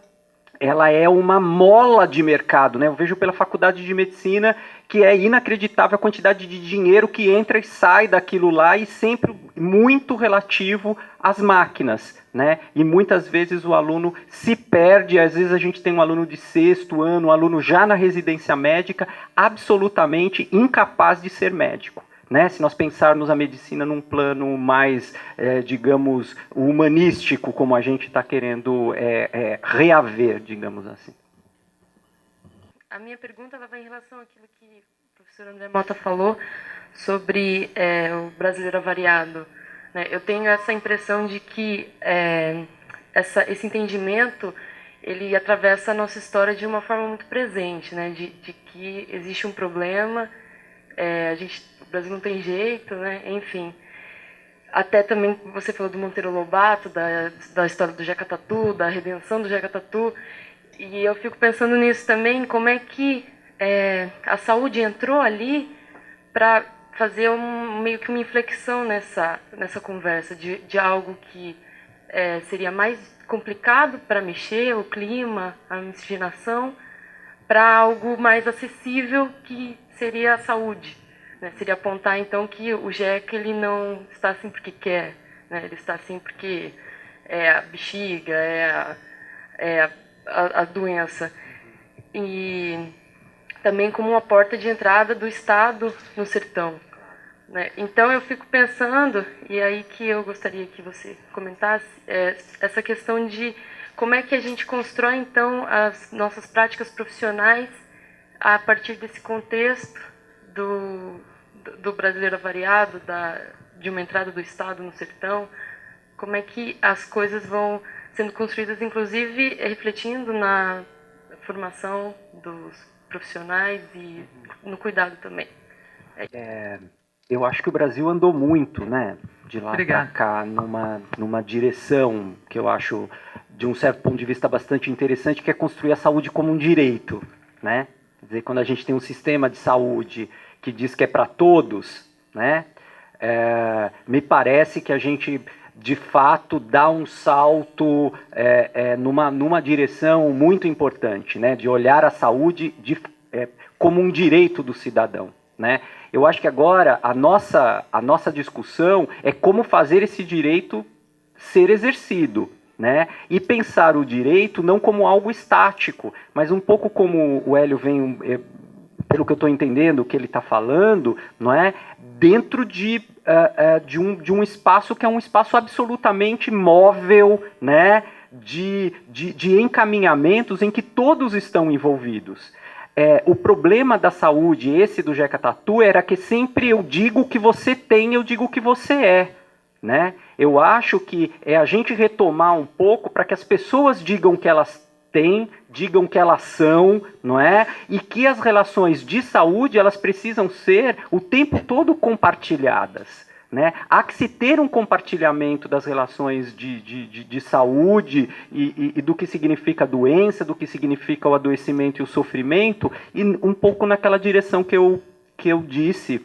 S1: é uma mola de mercado, né? Eu vejo pela faculdade de medicina que é inacreditável a quantidade de dinheiro que entra e sai daquilo lá, e sempre muito relativo às máquinas, né? E muitas vezes o aluno se perde. Às vezes a gente tem um aluno de 6º ano, um aluno já na residência médica, absolutamente incapaz de ser médico, né? Se nós pensarmos a medicina num plano mais, digamos, humanístico, como a gente está querendo reaver, digamos assim.
S2: A minha pergunta ela vai em relação àquilo que o professor André Mota falou sobre o brasileiro avariado, né? Eu tenho essa impressão de que esse entendimento ele atravessa a nossa história de uma forma muito presente, né? De que existe um problema, o Brasil não tem jeito, né? Enfim. Até também você falou do Monteiro Lobato, da história do Jeca Tatu, da redenção do Jeca Tatu, e eu fico pensando nisso também, como é que a saúde entrou ali para fazer meio que uma inflexão nessa conversa de algo que seria mais complicado para mexer, o clima, a miscigenação, para algo mais acessível que seria a saúde. Né? Seria apontar então que o Jeca ele não está assim porque quer, né? Ele está assim porque é a bexiga, a doença. E também como uma porta de entrada do Estado no sertão. Né? Então eu fico pensando, e aí que eu gostaria que você comentasse, essa questão de como é que a gente constrói então as nossas práticas profissionais a partir desse contexto do brasileiro avariado, de uma entrada do Estado no sertão, como é que as coisas vão sendo construídas, inclusive refletindo na formação dos profissionais e no cuidado também.
S1: Eu acho que o Brasil andou muito, né, de lá para cá, numa direção que eu acho, de um certo ponto de vista, bastante interessante, que é construir a saúde como um direito, né? Quer dizer, quando a gente tem um sistema de saúde que diz que é para todos, né, me parece que a gente, de fato, dá um salto numa direção muito importante, né, de olhar a saúde como um direito do cidadão, né? Eu acho que agora a nossa discussão é como fazer esse direito ser exercido, né? E pensar o direito não como algo estático, mas um pouco como o Hélio vem, pelo que eu estou entendendo, o que ele está falando, não é? Dentro de um espaço que é um espaço absolutamente móvel, né? De encaminhamentos em que todos estão envolvidos. O problema da saúde, esse do Jeca Tatu, era que sempre eu digo o que você tem, eu digo o que você é, né? Eu acho que é a gente retomar um pouco para que as pessoas digam o que elas têm, digam o que elas são, não é? E que as relações de saúde, elas precisam ser o tempo todo compartilhadas. Né? Há que se ter um compartilhamento das relações de saúde e do que significa a doença, do que significa o adoecimento e o sofrimento, e um pouco naquela direção que eu disse,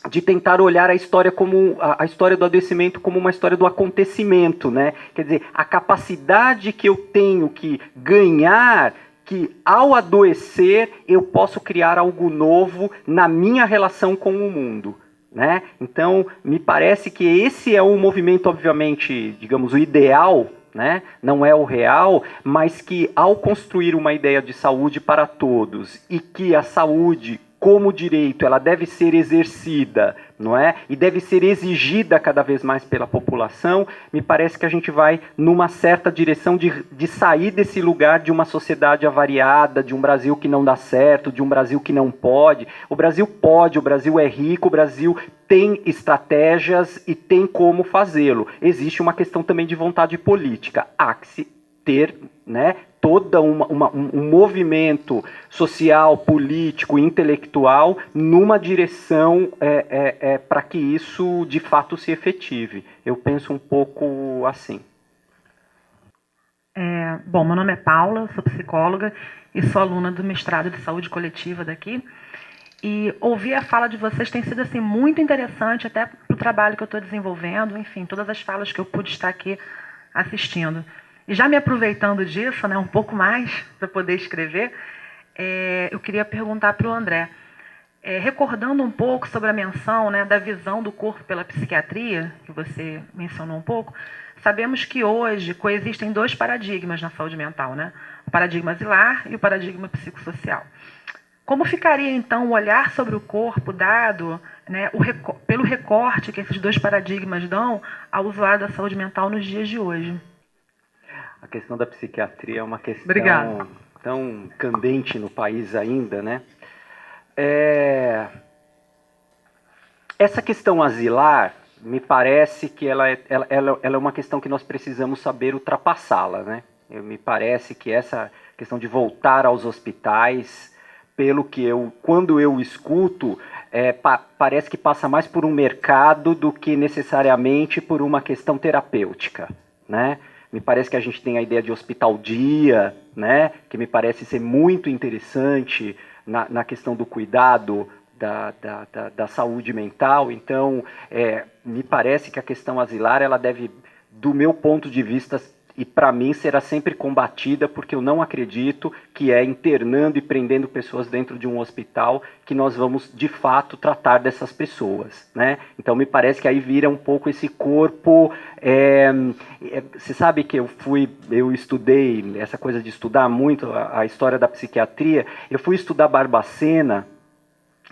S1: de tentar olhar a história como a história do adoecimento como uma história do acontecimento, né? Quer dizer, a capacidade que eu tenho que ganhar, que ao adoecer eu posso criar algo novo na minha relação com o mundo. Né? Então, me parece que esse é um movimento, obviamente, digamos, o ideal, né? Não é o real, mas que ao construir uma ideia de saúde para todos e que a saúde, como direito, ela deve ser exercida, não é? E deve ser exigida cada vez mais pela população, me parece que a gente vai numa certa direção de sair desse lugar de uma sociedade avariada, de um Brasil que não dá certo, de um Brasil que não pode. O Brasil pode, o Brasil é rico, o Brasil tem estratégias e tem como fazê-lo. Existe uma questão também de vontade política. Há que se ter, né, todo um movimento social, político, intelectual numa direção para que isso de fato se efetive. Eu penso um pouco assim.
S6: Bom, meu nome é Paula, sou psicóloga e sou aluna do mestrado de saúde coletiva daqui. E ouvir a fala de vocês tem sido assim, muito interessante, até para o trabalho que eu estou desenvolvendo, enfim, todas as falas que eu pude estar aqui assistindo. E já me aproveitando disso, né, um pouco mais, para poder escrever, eu queria perguntar para o André, recordando um pouco sobre a menção, né, da visão do corpo pela psiquiatria, que você mencionou um pouco, sabemos que hoje coexistem dois paradigmas na saúde mental, né? O paradigma asilar e o paradigma psicossocial. Como ficaria, então, o olhar sobre o corpo dado, né, pelo recorte que esses dois paradigmas dão ao usuário da saúde mental nos dias de hoje?
S1: A questão da psiquiatria é uma questão tão candente no país ainda, né? Essa questão asilar, me parece que ela é uma questão que nós precisamos saber ultrapassá-la, né? Me parece que essa questão de voltar aos hospitais, pelo que quando eu escuto, parece que passa mais por um mercado do que necessariamente por uma questão terapêutica, né? Me parece que a gente tem a ideia de hospital-dia, né? Que me parece ser muito interessante na questão do cuidado da saúde mental. Então, me parece que a questão asilar, ela deve, do meu ponto de vista, e para mim será sempre combatida, porque eu não acredito que é internando e prendendo pessoas dentro de um hospital que nós vamos, de fato, tratar dessas pessoas, né? Então, me parece que aí vira um pouco esse corpo... você sabe que eu estudei, essa coisa de estudar muito a história da psiquiatria, eu fui estudar Barbacena,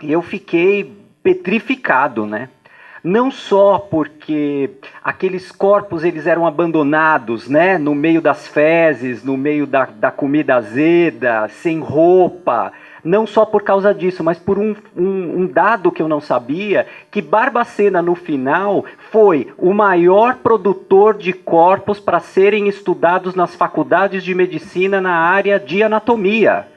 S1: e eu fiquei petrificado, né? Não só porque aqueles corpos eles eram abandonados, né? No meio das fezes, no meio da comida azeda, sem roupa. Não só por causa disso, mas por um dado que eu não sabia, que Barbacena, no final, foi o maior produtor de corpos para serem estudados nas faculdades de medicina na área de anatomia.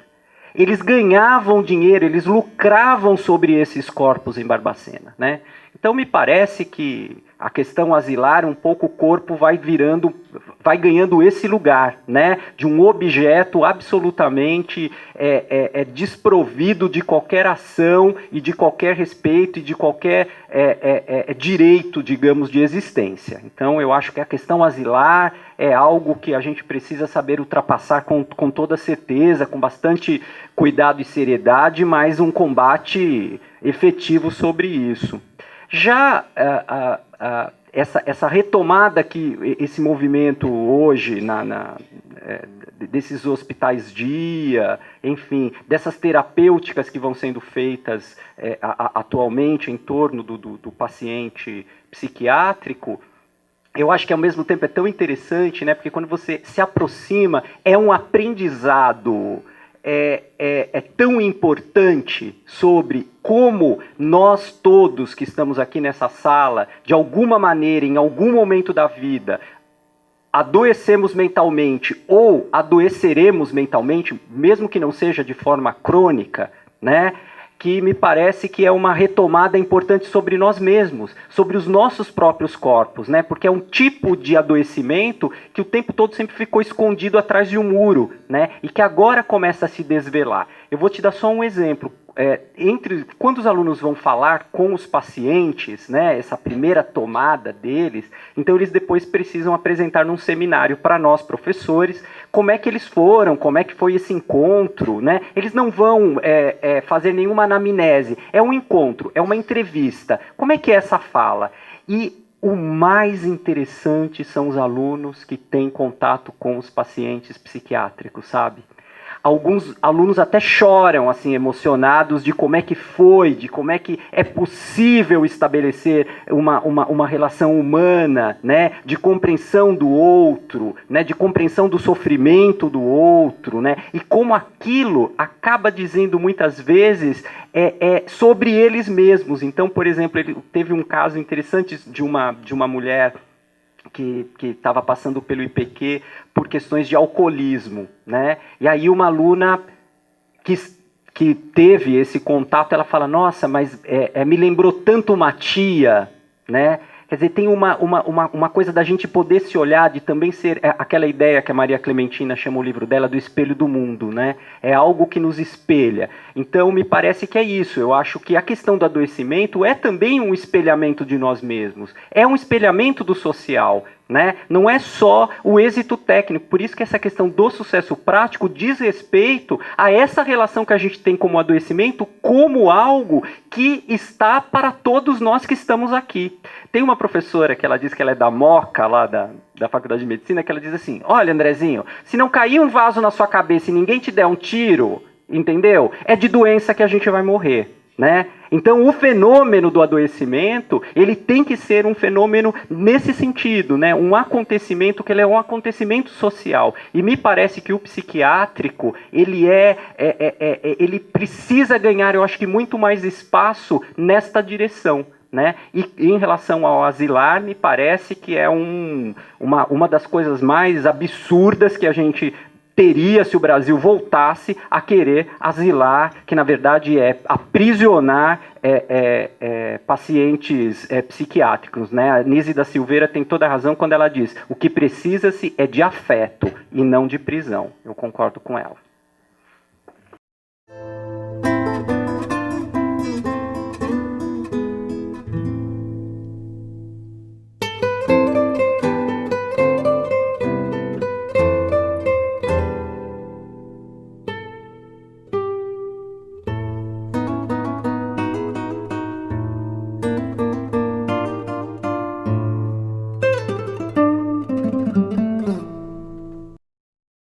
S1: Eles ganhavam dinheiro, eles lucravam sobre esses corpos em Barbacena, né? Então me parece que a questão asilar, um pouco o corpo vai ganhando esse lugar, né? De um objeto absolutamente desprovido de qualquer ação e de qualquer respeito e de qualquer direito, digamos, de existência. Então eu acho que a questão asilar é algo que a gente precisa saber ultrapassar com toda certeza, com bastante cuidado e seriedade, mas um combate efetivo sobre isso. Já essa retomada que esse movimento hoje, desses hospitais-dia, enfim, dessas terapêuticas que vão sendo feitas atualmente em torno do paciente psiquiátrico, eu acho que ao mesmo tempo é tão interessante, né? Porque quando você se aproxima, é um aprendizado tão importante sobre como nós todos que estamos aqui nessa sala, de alguma maneira, em algum momento da vida, adoecemos mentalmente ou adoeceremos mentalmente, mesmo que não seja de forma crônica, né? Que me parece que é uma retomada importante sobre nós mesmos, sobre os nossos próprios corpos, né? Porque é um tipo de adoecimento que o tempo todo sempre ficou escondido atrás de um muro, né? E que agora começa a se desvelar. Eu vou te dar só um exemplo. Quando os alunos vão falar com os pacientes, né, essa primeira tomada deles, então eles depois precisam apresentar num seminário para nós, professores, como é que eles foram, como é que foi esse encontro, né? Eles não vão fazer nenhuma anamnese, é um encontro, é uma entrevista. Como é que é essa fala? E o mais interessante são os alunos que têm contato com os pacientes psiquiátricos, sabe? Alguns alunos até choram, assim, emocionados de como é que foi, de como é que é possível estabelecer uma relação humana, né, de compreensão do outro, né, de compreensão do sofrimento do outro, né, e como aquilo acaba dizendo muitas vezes sobre eles mesmos. Então, por exemplo, ele teve um caso interessante de uma mulher que estava passando pelo IPQ por questões de alcoolismo, né? E aí uma aluna que teve esse contato, ela fala, nossa, mas me lembrou tanto uma tia, né? Quer dizer, tem uma coisa da gente poder se olhar, de também ser aquela ideia que a Maria Clementina chama o livro dela do espelho do mundo, né? É algo que nos espelha. Então, me parece que é isso. Eu acho que a questão do adoecimento é também um espelhamento de nós mesmos. É um espelhamento do social, né? Não é só o êxito técnico. Por isso que essa questão do sucesso prático diz respeito a essa relação que a gente tem como adoecimento como algo que está para todos nós que estamos aqui. Tem uma professora que ela diz que ela é da Moca, lá da Faculdade de Medicina, que ela diz assim, olha, Andrezinho, se não cair um vaso na sua cabeça e ninguém te der um tiro, entendeu? É de doença que a gente vai morrer. né? Então, o fenômeno do adoecimento, ele tem que ser um fenômeno nesse sentido, né? Um acontecimento que ele é um acontecimento social. E me parece que o psiquiátrico, ele precisa ganhar, eu acho que muito mais espaço nesta direção, né? E em relação ao asilar, me parece que é uma das coisas mais absurdas que a gente teria se o Brasil voltasse a querer asilar, que na verdade é aprisionar pacientes psiquiátricos, né? A Nise da Silveira tem toda a razão quando ela diz: o que precisa-se é de afeto e não de prisão. Eu concordo com ela.